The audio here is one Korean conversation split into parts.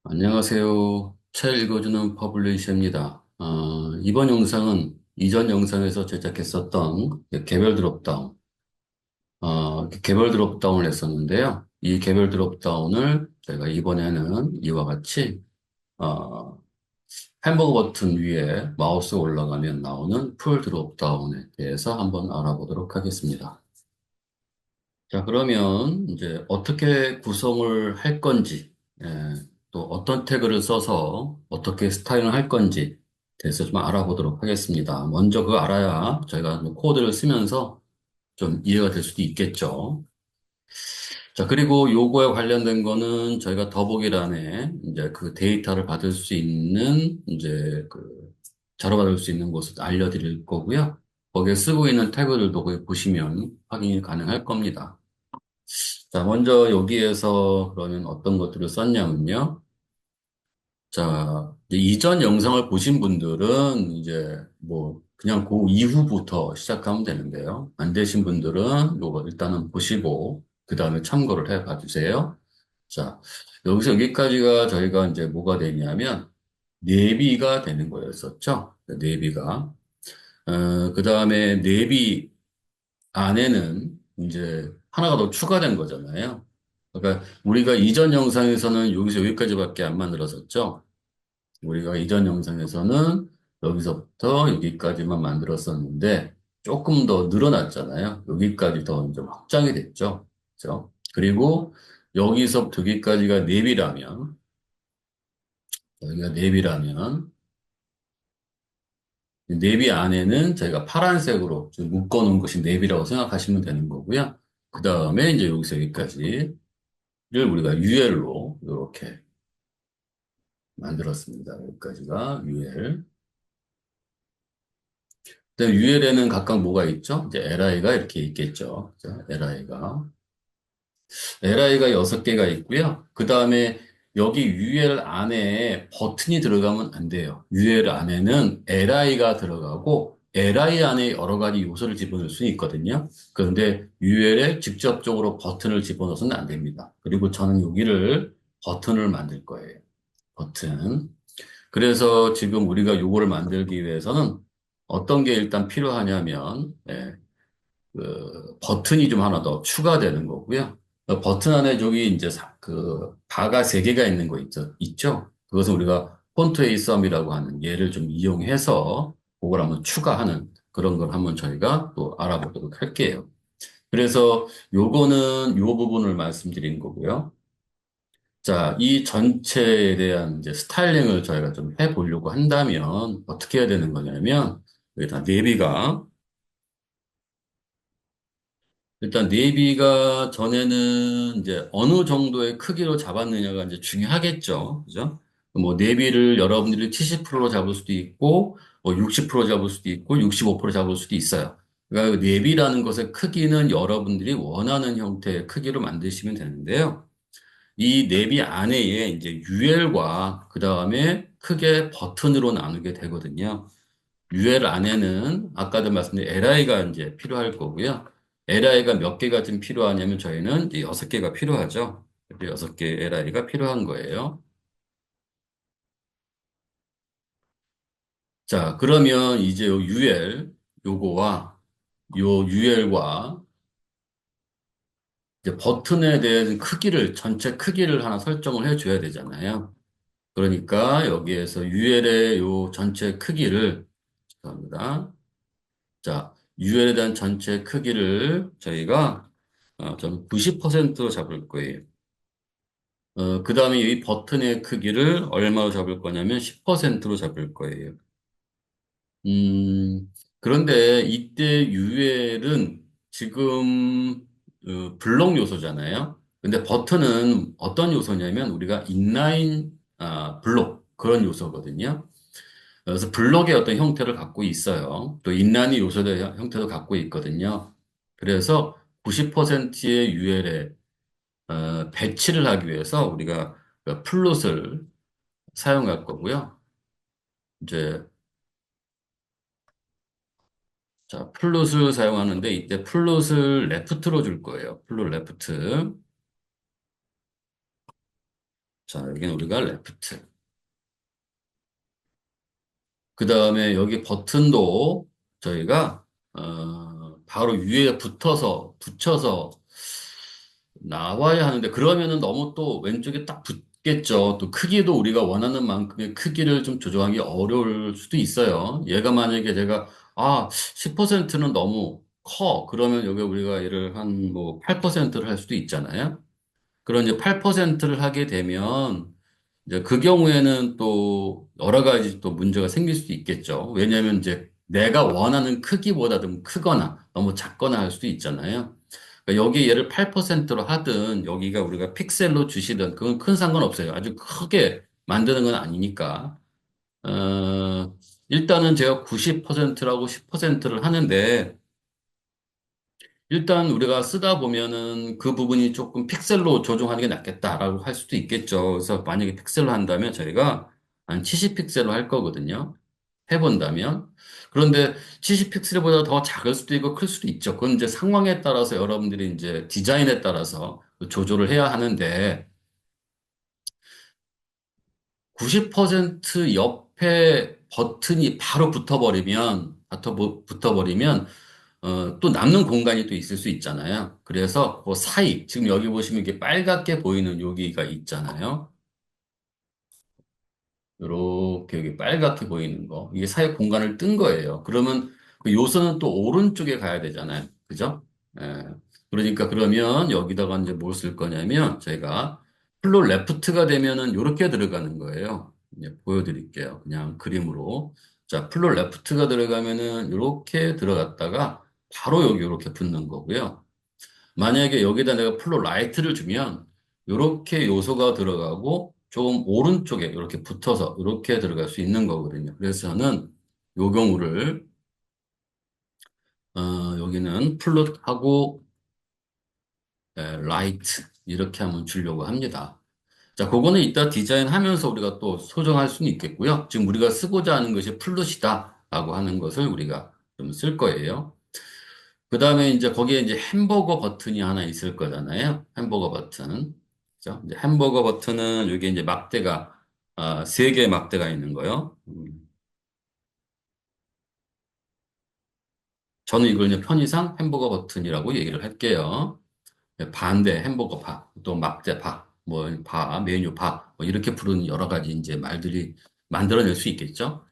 안녕하세요. 책 읽어주는 퍼블리셔입니다. 이번 영상은 이전 영상에서 제작했었던 개별 드롭다운, 개별 드롭다운을 했었는데요. 이 개별 드롭다운을 저희가 이번에는 이와 같이, 어, 햄버거 버튼 위에 마우스 올라가면 나오는 풀 드롭다운에 대해서 한번 알아보도록 하겠습니다. 자, 그러면 이제 어떻게 구성을 할 건지, 예, 또 어떤 태그를 써서 어떻게 스타일을 할 건지 대해서 좀 알아보도록 하겠습니다. 먼저 그거 알아야 저희가 코드를 쓰면서 좀 이해가 될 수도 있겠죠. 자, 그리고 요거에 관련된 거는 저희가 더보기란에 이제 그 데이터를 받을 수 있는 이제 그 자료받을 수 있는 곳을 알려드릴 거고요. 거기에 쓰고 있는 태그들도 거기 보시면 확인이 가능할 겁니다. 자, 먼저 여기에서 그러면 어떤 것들을 썼냐면요. 자, 이제 이전 영상을 보신 분들은 이제 뭐 그냥 그 이후부터 시작하면 되는데요. 안 되신 분들은 요거 일단은 보시고 그 다음에 참고를 해 봐주세요. 자, 여기서 여기까지가 저희가 이제 뭐가 되냐면 내비가 되는 거였었죠. 내비가. 그 다음에 내비 안에는 이제 하나가 더 추가된 거잖아요. 그러니까 우리가 이전 영상에서는 여기서 여기까지밖에 안 만들었었죠. 우리가 이전 영상에서는 여기서부터 여기까지만 만들었었는데 조금 더 늘어났잖아요. 여기까지 더 좀 확장이 됐죠. 그죠? 그리고 여기서부터 여기까지가 내비라면 여기가 내비라면 내비 안에는 저희가 파란색으로 좀 묶어놓은 것이 내비라고 생각하시면 되는 거고요. 그 다음에 이제 여기서 여기까지를 우리가 UL로 이렇게 만들었습니다. 여기까지가 UL. 그다음 UL에는 각각 뭐가 있죠? 이제 LI가 이렇게 있겠죠. LI가. LI가 6개가 있고요. 그 다음에 여기 UL 안에 버튼이 들어가면 안 돼요. UL 안에는 LI가 들어가고 LI 안에 여러 가지 요소를 집어넣을 수 있거든요. 그런데 UL에 직접적으로 버튼을 집어넣어서는 안 됩니다. 그리고 저는 여기를 버튼을 만들 거예요. 버튼. 그래서 지금 우리가 요거를 만들기 위해서는 어떤 게 일단 필요하냐면, 그 버튼이 좀 하나 더 추가되는 거고요. 그 버튼 안에 저기 이제 그 바가 3개가 있는 거 있죠? 그것은 우리가 폰트의 썸이라고 하는 얘를 좀 이용해서 그걸 한번 추가하는 그런 걸 한번 저희가 또 알아보도록 할게요. 그래서 요거는 요 부분을 말씀드린 거고요. 자, 이 전체에 대한 이제 스타일링을 저희가 좀 해보려고 한다면 어떻게 해야 되는 거냐면 일단 내비가 전에는 이제 어느 정도의 크기로 잡았느냐가 이제 중요하겠죠. 그죠? 뭐 내비를 여러분들이 70% 잡을 수도 있고 뭐 60% 잡을 수도 있고 65% 잡을 수도 있어요. 그러니까 그 내비라는 것의 크기는 여러분들이 원하는 형태의 크기로 만드시면 되는데요. 이 내비 안에 이제 UL과 그 다음에 크게 버튼으로 나누게 되거든요. UL 안에는 아까도 말씀드린 LI가 이제 필요할 거고요. LI가 몇 개가 좀 필요하냐면 저희는 이제 6개가 필요하죠. 6개 LI가 필요한 거예요. 자, 그러면 이제 요 UL, 요거와 요 UL과 이제 버튼에 대한 크기를, 전체 크기를 하나 설정을 해줘야 되잖아요. 그러니까 여기에서 UL의 요 전체 크기를, 죄송합니다. 자, UL에 대한 전체 크기를 저희가 좀 90%로 잡을 거예요. 그 다음에 이 버튼의 크기를 얼마로 잡을 거냐면 10%로 잡을 거예요. 그런데 이때 UL은 지금 블록 요소잖아요. 근데 버튼은 어떤 요소냐면 우리가 인라인 블록 그런 요소거든요. 그래서 블록의 어떤 형태를 갖고 있어요. 또 인라인 요소의 형태도 갖고 있거든요. 그래서 90%의 UL에 배치를 하기 위해서 우리가 그 플롯을 사용할 거고요. 이제 자, 플롯을 사용하는데 이때 플롯을 레프트로 줄 거예요. 플롯 레프트. 자, 여기는 우리가 레프트. 그 다음에 여기 버튼도 저희가, 바로 위에 붙여서 나와야 하는데, 그러면은 너무 또 왼쪽에 딱 붙겠죠. 또 크기도 우리가 원하는 만큼의 크기를 좀 조정하기 어려울 수도 있어요. 얘가 만약에 제가, 10%는 너무 커. 그러면 여기 우리가 얘를 한 뭐 8%를 할 수도 있잖아요. 그런 이제 8%를 하게 되면 이제 그 경우에는 또 여러 가지 또 문제가 생길 수도 있겠죠. 왜냐하면 이제 내가 원하는 크기보다 좀 크거나 너무 작거나 할 수도 있잖아요. 그러니까 여기 얘를 8%로 하든 여기가 우리가 픽셀로 주시든 그건 큰 상관없어요. 아주 크게 만드는 건 아니니까. 일단은 제가 90%라고 10%를 하는데 일단 우리가 쓰다 보면은 그 부분이 조금 픽셀로 조정하는 게 낫겠다라고 할 수도 있겠죠. 그래서 만약에 픽셀로 한다면 저희가 한 70픽셀로 할 거거든요. 해본다면. 그런데 70픽셀보다 더 작을 수도 있고 클 수도 있죠. 그건 이제 상황에 따라서 여러분들이 이제 디자인에 따라서 그 조절을 해야 하는데 90% 옆에 버튼이 바로 붙어버리면 또 남는 공간이 또 있을 수 있잖아요. 그래서 그 사이, 지금 여기 보시면 이게 빨갛게 보이는 여기가 있잖아요. 요렇게 여기 빨갛게 보이는 거. 이게 사이 공간을 뜬 거예요. 그러면 그 요소는 또 오른쪽에 가야 되잖아요. 그죠? 예. 그러니까 그러면 여기다가 이제 뭘 쓸 거냐면 저희가 플로 레프트가 되면은 요렇게 들어가는 거예요. 이제 보여드릴게요. 그냥 그림으로. 자, 플로 레프트가 들어가면은 요렇게 들어갔다가 바로 여기 요렇게 붙는 거고요. 만약에 여기다 내가 플로 라이트를 주면 이렇게 요소가 들어가고 조금 오른쪽에 이렇게 붙어서 이렇게 들어갈 수 있는 거거든요. 그래서 저는 요 경우를 여기는 플롯하고 라이트 이렇게 한번 주려고 합니다. 자, 그거는 이따 디자인하면서 우리가 또 소정할 수는 있겠고요. 지금 우리가 쓰고자 하는 것이 플롯이다라고 하는 것을 우리가 좀 쓸 거예요. 그 다음에 이제 거기에 이제 햄버거 버튼이 하나 있을 거잖아요. 햄버거 버튼. 그죠? 이제 햄버거 버튼은 여기 이제 막대가, 세 개의 막대가 있는 거요. 저는 이걸 이제 편의상 햄버거 버튼이라고 얘기를 할게요. 반대, 햄버거 바, 또 막대 바, 뭐 바, 메뉴 바, 뭐 이렇게 부르는 여러 가지 이제 말들이 만들어낼 수 있겠죠.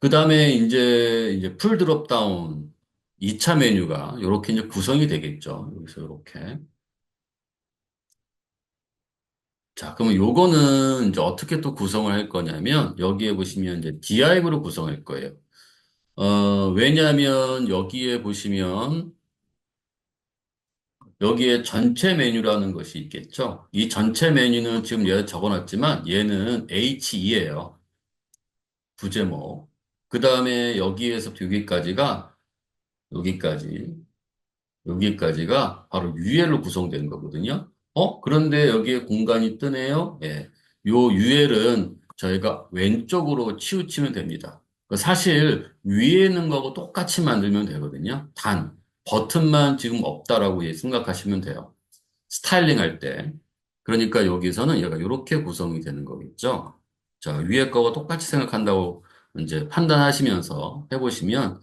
그 다음에 이제 풀 드롭 다운 2차 메뉴가 이렇게 이제 구성이 되겠죠. 여기서 이렇게. 자, 그러면 요거는 이제 어떻게 또 구성을 할 거냐면, 여기에 보시면 이제 div로 구성할 거예요. 왜냐하면 여기에 보시면, 여기에 전체 메뉴라는 것이 있겠죠. 이 전체 메뉴는 지금 얘 적어놨지만, 얘는 H2예요. 부제목. 그 다음에 여기에서부터 여기까지, 여기까지가 바로 UL로 구성되는 거거든요. 그런데 여기에 공간이 뜨네요. 예. 요 UL은 저희가 왼쪽으로 치우치면 됩니다. 사실 위에 있는 거하고 똑같이 만들면 되거든요. 단, 버튼만 지금 없다라고 생각하시면 돼요. 스타일링 할 때. 그러니까 여기서는 얘가 이렇게 구성이 되는 거겠죠. 자, 위에 거와 똑같이 생각한다고 이제 판단하시면서 해보시면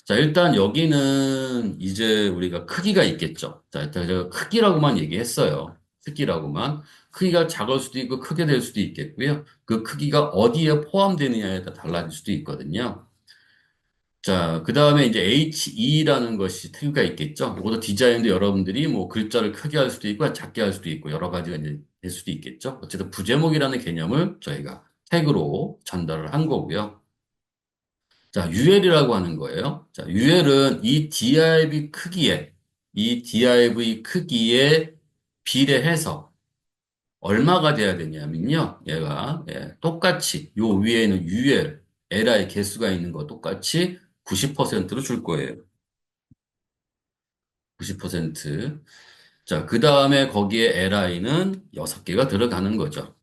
자, 일단 여기는 이제 우리가 크기가 있겠죠. 자, 일단 제가 크기라고만 얘기했어요. 크기라고만. 크기가 작을 수도 있고 크게 될 수도 있겠고요. 그 크기가 어디에 포함되느냐에 따라 달라질 수도 있거든요. 자, 그 다음에 이제 H2라는 것이 태그가 있겠죠. 이것도 디자인도 여러분들이 뭐 글자를 크게 할 수도 있고 작게 할 수도 있고 여러 가지가 이제 될 수도 있겠죠. 어쨌든 부제목이라는 개념을 저희가 태그로 전달을 한 거고요. 자, UL이라고 하는 거예요. 자, UL은 이 div 크기에 비례해서 얼마가 돼야 되냐면요. 얘가, 똑같이, 요 위에는 UL, li 개수가 있는 거 똑같이 90%로 줄 거예요. 90%. 자, 그 다음에 거기에 li는 6개가 들어가는 거죠.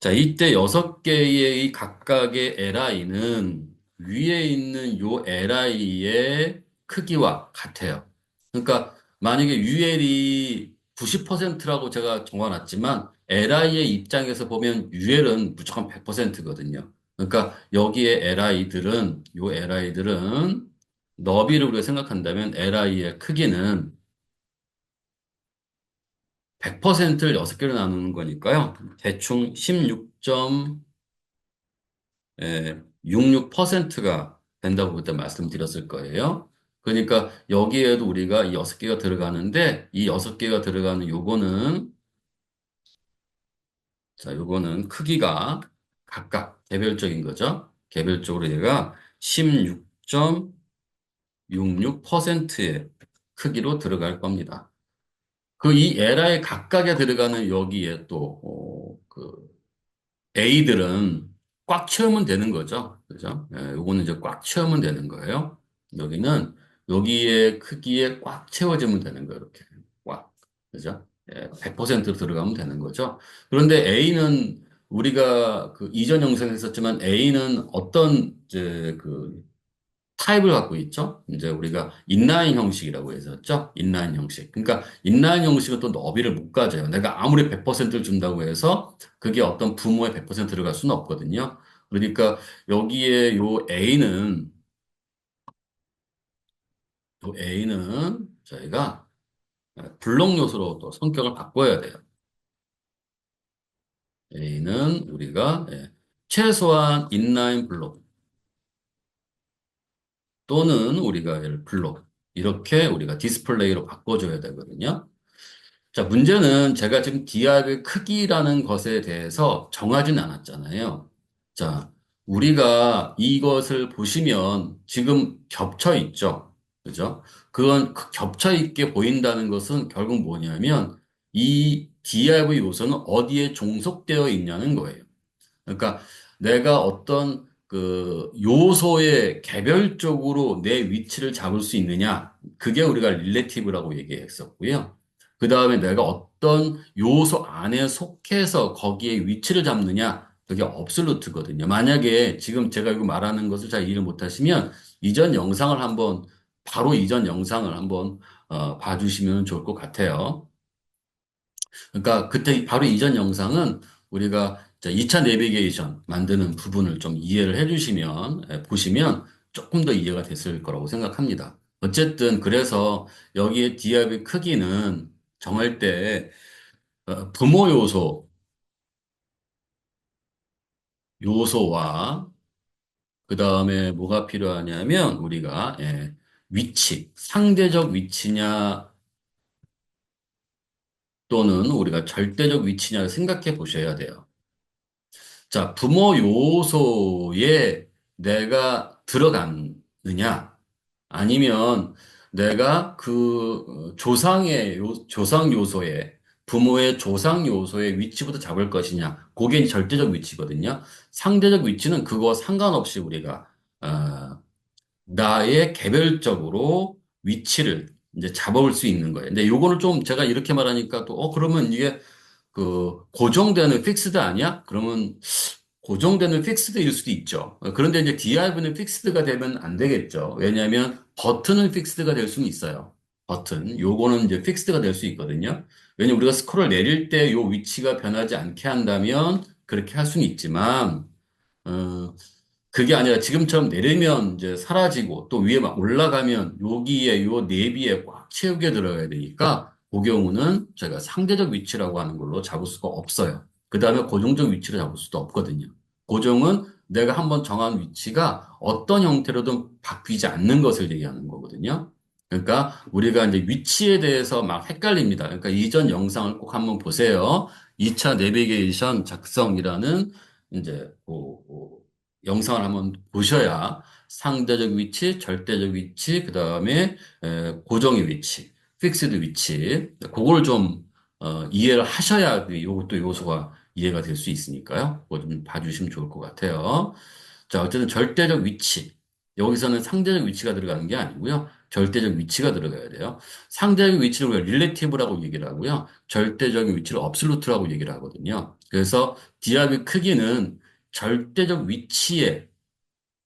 자, 이때 6개의 이 각각의 li는 위에 있는 요 li의 크기와 같아요. 그러니까 만약에 UL이 90%라고 제가 정해놨지만 LI의 입장에서 보면 UL은 무조건 100%거든요. 그러니까 여기에 LI들은 너비를 우리가 생각한다면 LI의 크기는 100%를 6개로 나누는 거니까요. 대충 16.66%가 된다고 그때 말씀드렸을 거예요. 그러니까 여기에도 우리가 이 6개가 들어가는데 이 6개가 들어가는 요거는 크기가 각각 개별적인 거죠. 개별적으로 얘가 16.66%의 크기로 들어갈 겁니다. 그 이 에라의 각각에 들어가는 여기에 또, A들은 꽉 채우면 되는 거죠. 그죠? 예, 요거는 이제 꽉 채우면 되는 거예요. 여기는 여기에 크기에 꽉 채워지면 되는 거예요. 이렇게. 꽉. 그죠? 예, 100% 들어가면 되는 거죠. 그런데 A는 우리가 그 이전 영상에 했었지만 A는 어떤 이제 그 타입을 갖고 있죠. 이제 우리가 인라인 형식이라고 했었죠. 인라인 형식. 그러니까 인라인 형식은 또 너비를 못 가져요. 내가 아무리 100%를 준다고 해서 그게 어떤 부모의 100% 들어갈 수는 없거든요. 그러니까 여기에 요 A는 저희가 블록 요소로 또 성격을 바꿔야 돼요. A는 우리가 최소한 인라인 블록 또는 우리가 얘를 블록 이렇게 우리가 디스플레이로 바꿔줘야 되거든요. 자, 문제는 제가 지금 기압의 크기라는 것에 대해서 정하진 않았잖아요. 자, 우리가 이것을 보시면 지금 겹쳐 있죠. 그죠? 그건 겹쳐 있게 보인다는 것은 결국 뭐냐면 이 기압의 요소는 어디에 종속되어 있냐는 거예요. 그러니까 내가 어떤 그 요소의 개별적으로 내 위치를 잡을 수 있느냐. 그게 우리가 릴레티브라고 얘기했었고요. 그 다음에 내가 어떤 요소 안에 속해서 거기에 위치를 잡느냐. 그게 업솔루트거든요. 만약에 지금 제가 이거 말하는 것을 잘 이해를 못하시면 바로 이전 영상을 한번 봐주시면 좋을 것 같아요. 그러니까 그때 바로 이전 영상은 우리가 2차 내비게이션 만드는 부분을 좀 이해를 해주시면, 보시면 조금 더 이해가 됐을 거라고 생각합니다. 어쨌든 그래서 여기에 디압의 크기는 정할 때 부모 요소와 그 다음에 뭐가 필요하냐면 우리가 상대적 위치냐 또는 우리가 절대적 위치냐를 생각해 보셔야 돼요. 자, 부모 요소에 내가 들어갔느냐, 아니면 내가 그 조상 요소에, 부모의 조상 요소의 위치부터 잡을 것이냐, 그게 이제 절대적 위치거든요. 상대적 위치는 그거 상관없이 우리가, 어, 나의 개별적으로 위치를 이제 잡아올 수 있는 거예요. 근데 요거를 좀 제가 이렇게 말하니까 또, 그러면 이게 그 고정되는 픽스드 아니야? 그러면 고정되는 픽스드일 수도 있죠. 그런데 이제 DRV는 픽스드가 되면 안 되겠죠. 왜냐하면 버튼은 픽스드가 될 수는 있어요. 버튼. 요거는 이제 픽스드가 될 수 있거든요. 왜냐면 우리가 스크롤 내릴 때 요 위치가 변하지 않게 한다면 그렇게 할 수는 있지만, 어, 그게 아니라 지금처럼 내리면 이제 사라지고 또 위에 막 올라가면 여기에 요 내비에 꽉 채우게 들어가야 되니까 그 경우는 저희가 상대적 위치라고 하는 걸로 잡을 수가 없어요. 그 다음에 고정적 위치를 잡을 수도 없거든요. 고정은 내가 한번 정한 위치가 어떤 형태로든 바뀌지 않는 것을 얘기하는 거거든요. 그러니까 우리가 이제 위치에 대해서 막 헷갈립니다. 그러니까 이전 영상을 꼭 한번 보세요. 2차 내비게이션 작성이라는 이제 영상을 한번 보셔야 상대적 위치, 절대적 위치, 그 다음에 고정의 위치, 픽스드 위치, 그걸 좀 이해를 하셔야 이것도 요소가 이해가 될 수 있으니까요. 그거 좀 봐주시면 좋을 것 같아요. 자, 어쨌든 절대적 위치. 여기서는 상대적 위치가 들어가는 게 아니고요. 절대적 위치가 들어가야 돼요. 상대적 위치를 우리가 릴레티브라고 얘기를 하고요. 절대적인 위치를 업솔루트라고 얘기를 하거든요. 그래서 디압의 크기는 절대적 위치에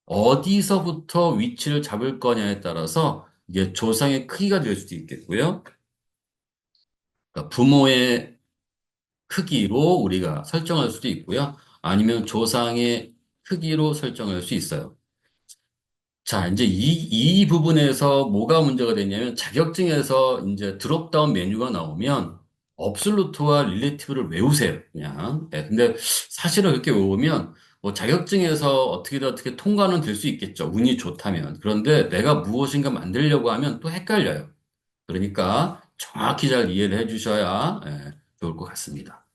어디서부터 위치를 잡을 거냐에 따라서 이게 조상의 크기가 될 수도 있겠고요. 그러니까 부모의 크기로 우리가 설정할 수도 있고요. 아니면 조상의 크기로 설정할 수 있어요. 자, 이제 이 부분에서 뭐가 문제가 되냐면 자격증에서 이제 드롭다운 메뉴가 나오면 업솔루트와 릴레이티브를 외우세요. 그냥. 예, 근데 사실은 그렇게 외우면 뭐 자격증에서 어떻게든 어떻게 통과는 될 수 있겠죠. 운이 좋다면. 그런데 내가 무엇인가 만들려고 하면 또 헷갈려요. 그러니까 정확히 잘 이해를 해 주셔야 좋을 것 같습니다.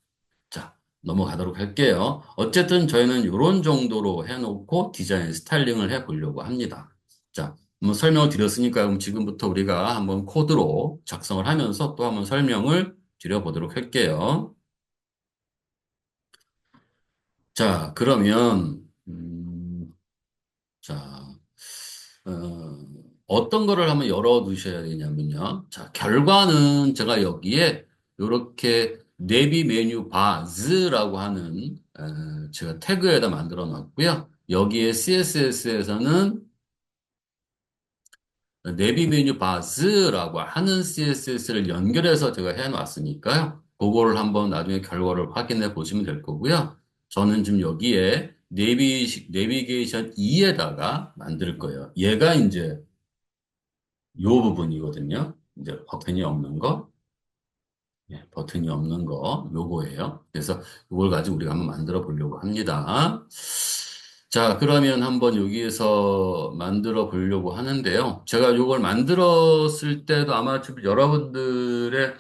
자, 넘어가도록 할게요. 어쨌든 저희는 이런 정도로 해놓고 디자인 스타일링을 해보려고 합니다. 자, 한번 설명을 드렸으니까 그럼 지금부터 우리가 한번 코드로 작성을 하면서 또 한번 설명을 드려보도록 할게요. 자, 그러면, 자, 어떤 거를 한번 열어 두셔야 되냐면요. 자, 결과는 제가 여기에 이렇게 내비 메뉴 바즈라고 하는 제가 태그에다 만들어 놨고요. 여기에 CSS에서는 내비 메뉴 바즈라고 하는 CSS를 연결해서 제가 해 놨으니까요. 그거를 한번 나중에 결과를 확인해 보시면 될 거고요. 저는 지금 여기에 내비게이션 2에다가 만들 거예요. 얘가 이제 요 부분이거든요. 이제 버튼이 없는 거, 예, 버튼이 없는 거, 요거예요. 그래서 이걸 가지고 우리가 한번 만들어 보려고 합니다. 자, 그러면 한번 여기에서 만들어 보려고 하는데요. 제가 요걸 만들었을 때도 아마 좀 여러분들의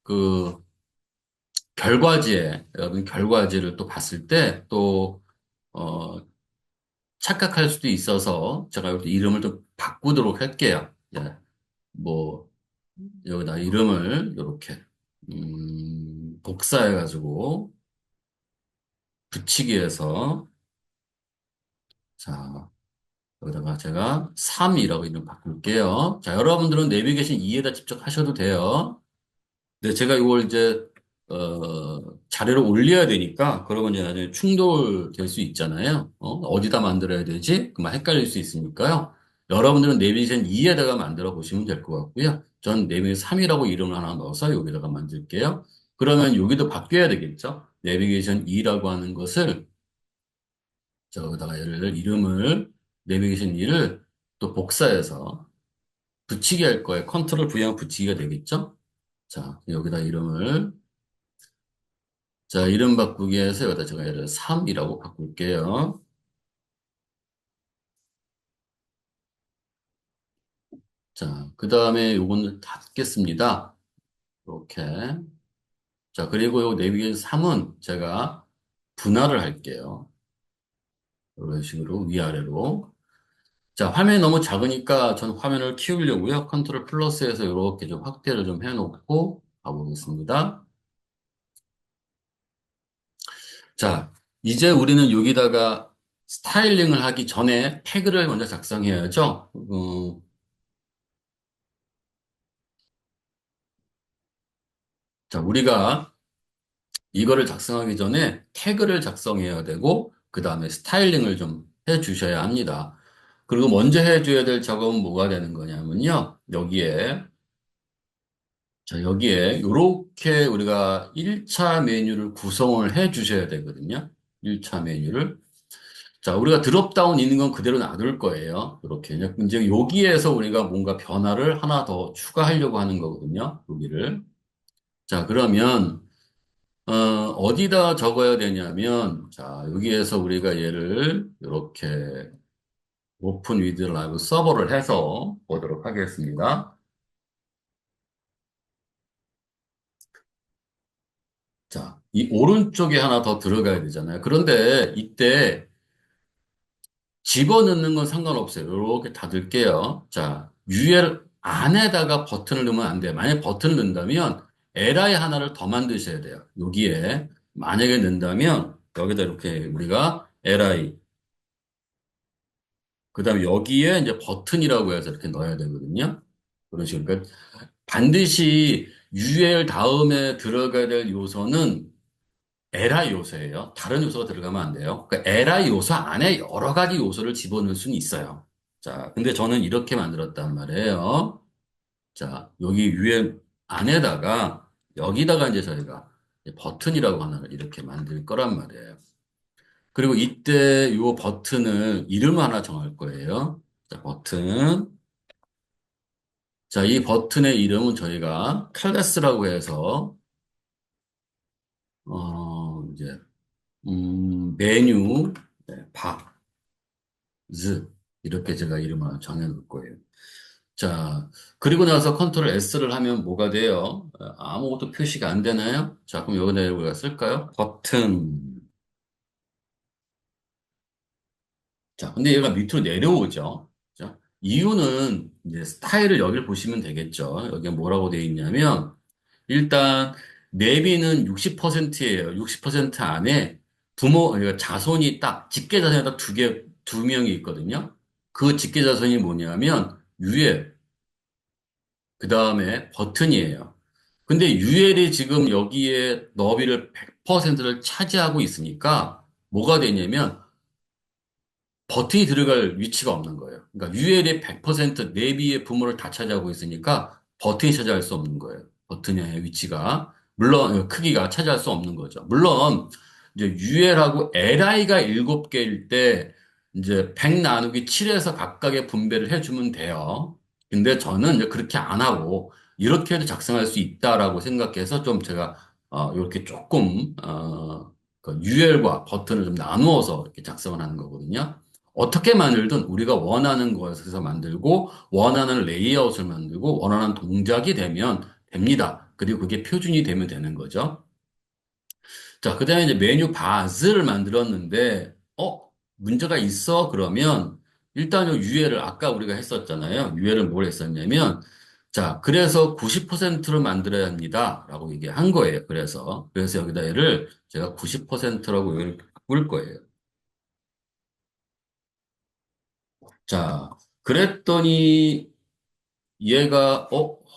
그 결과지에, 여러분 결과지를 또 봤을 때 또, 어, 착각할 수도 있어서 제가 이렇게 이름을 좀 바꾸도록 할게요. 예, 뭐, 여기다 이름을 이렇게 복사해가지고 붙이기 위해서 자 여기다가 제가 3이라고 이름 바꿀게요. 자 여러분들은 내비게이션 2에다 직접 하셔도 돼요. 근데 제가 이걸 이제 자료를 올려야 되니까 그러면 이제 나중에 충돌될 수 있잖아요. 어디다 만들어야 되지? 그만 헷갈릴 수 있으니까요. 여러분들은 내비게이션 2에다가 만들어 보시면 될 것 같고요. 전 내비게이션 3이라고 이름을 하나 넣어서 여기다가 만들게요. 그러면 여기도 바뀌어야 되겠죠? 내비게이션 2라고 하는 것을 저기다가 이름을 내비게이션 2를 또 복사해서 붙이게 할 거예요. 컨트롤 V하면 붙이기가 되겠죠? 자, 여기다 이름을 자, 이름 바꾸기 위해서 여기다 제가 얘를 3이라고 바꿀게요. 자, 그 다음에 요거는 닫겠습니다. 이렇게. 자, 그리고 요 내비게이션 3은 제가 분할을 할게요. 이런 식으로 위아래로. 자, 화면이 너무 작으니까 전 화면을 키우려고요. 컨트롤 플러스해서 이렇게 좀 확대를 좀 해놓고 가보겠습니다. 자, 이제 우리는 여기다가 스타일링을 하기 전에 태그를 먼저 작성해야죠. 자, 우리가 이거를 작성하기 전에 태그를 작성해야 되고, 그 다음에 스타일링을 좀 해 주셔야 합니다. 그리고 먼저 해줘야 될 작업은 뭐가 되는 거냐면요. 여기에, 이렇게 우리가 1차 메뉴를 구성을 해 주셔야 되거든요. 1차 메뉴를. 자, 우리가 드롭다운 있는 건 그대로 놔둘 거예요. 이렇게. 이제 여기에서 우리가 뭔가 변화를 하나 더 추가하려고 하는 거거든요. 여기를. 자, 그러면, 어디다 적어야 되냐면, 자, 여기에서 우리가 얘를 이렇게 오픈 위드 라이브 서버를 해서 보도록 하겠습니다. 자, 이 오른쪽에 하나 더 들어가야 되잖아요. 그런데 이때 집어넣는 건 상관없어요. 이렇게 닫을게요. 자, UL 안에다가 버튼을 넣으면 안 돼요. 만약에 버튼을 넣는다면 li 하나를 더 만드셔야 돼요. 여기에 만약에 넣는다면 여기다 이렇게 우리가 li 그다음에 여기에 이제 버튼이라고 해서 이렇게 넣어야 되거든요. 그런 식으로 그러니까 반드시 UL 다음에 들어가야 될 요소는 li 요소예요. 다른 요소가 들어가면 안 돼요. 그러니까 li 요소 안에 여러 가지 요소를 집어넣을 수는 있어요. 자, 근데 저는 이렇게 만들었단 말이에요. 자, 여기 위에 안에다가 여기다가 이제 저희가 이제 버튼이라고 하나를 이렇게 만들 거란 말이에요. 그리고 이때 요 버튼을 이름을 하나 정할 거예요. 자, 버튼. 자, 이 버튼의 이름은 저희가 클래스라고 해서, 이제, 메뉴, 네, 바즈. 이렇게 제가 이름을 정해놓을 거예요. 자, 그리고 나서 컨트롤 S를 하면 뭐가 돼요? 아무것도 표시가 안 되나요? 자, 그럼 여기다 우리가 쓸까요? 버튼. 자, 근데 얘가 밑으로 내려오죠. 자, 이유는 이제 스타일을 여기를 보시면 되겠죠. 여기에 뭐라고 되어 있냐면, 일단, 내비는 60%예요. 60% 안에 그러니까 자손이 딱, 직계 자손이 딱 두 명이 있거든요. 그 직계 자손이 뭐냐면, UL, 그 다음에 버튼이에요. 근데 UL이 지금 여기에 너비를 100%를 차지하고 있으니까, 뭐가 되냐면, 버튼이 들어갈 위치가 없는 거예요. 그러니까 UL이 100% 내비의 부모를 다 차지하고 있으니까 버튼이 차지할 수 없는 거예요. 버튼의 위치가. 물론 크기가 차지할 수 없는 거죠. 물론 이제 UL하고 LI가 7개일 때 이제 100 나누기 7에서 각각의 분배를 해주면 돼요. 근데 저는 이제 그렇게 안 하고 이렇게 해도 작성할 수 있다라고 생각해서 좀 제가 이렇게 조금 그 UL과 버튼을 좀 나누어서 이렇게 작성을 하는 거거든요. 어떻게 만들든 우리가 원하는 것에서 만들고 원하는 레이아웃을 만들고 원하는 동작이 되면 됩니다. 그리고 그게 표준이 되면 되는 거죠. 자, 그다음에 이제 메뉴 바즈를 만들었는데 문제가 있어? 그러면 일단 요 UL을 아까 우리가 했었잖아요. UL은 뭘 했었냐면 자, 그래서 90%로 만들어야 합니다라고 얘기한 거예요. 그래서 여기다 얘를 제가 90%라고 이렇게 바꿀 거예요. 자, 그랬더니 얘가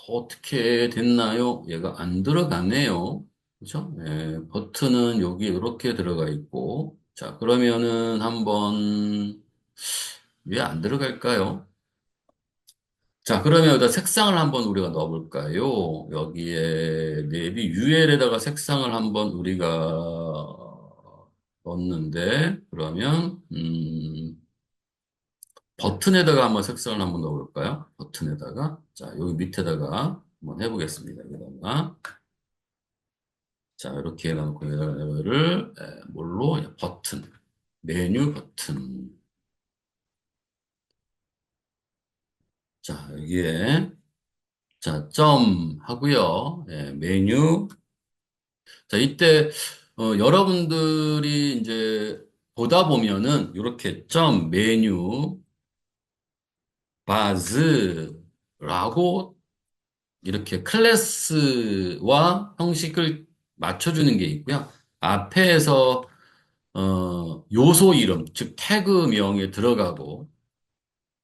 어떻게 됐나요? 얘가 안 들어가네요. 그죠? 예, 버튼은 여기 이렇게 들어가 있고 자, 그러면은 한번 왜 안 들어갈까요? 자, 그러면 여기다 색상을 한번 우리가 넣어볼까요? 여기에 내비 UL에다가 색상을 한번 우리가 넣었는데 그러면 버튼에다가 한번 색상을 한번 넣어볼까요? 버튼에다가. 자, 여기 밑에다가 한번 해보겠습니다. 여기다가. 자, 이렇게 해놓고 얘를 뭘로? 버튼. 메뉴 버튼. 자, 여기에 자, 점 하고요. 메뉴. 자, 이때 여러분들이 이제 보다 보면은 이렇게 점 메뉴 바즈라고 이렇게 클래스와 형식을 맞춰주는 게 있고요. 앞에서 요소 이름, 즉 태그명에 들어가고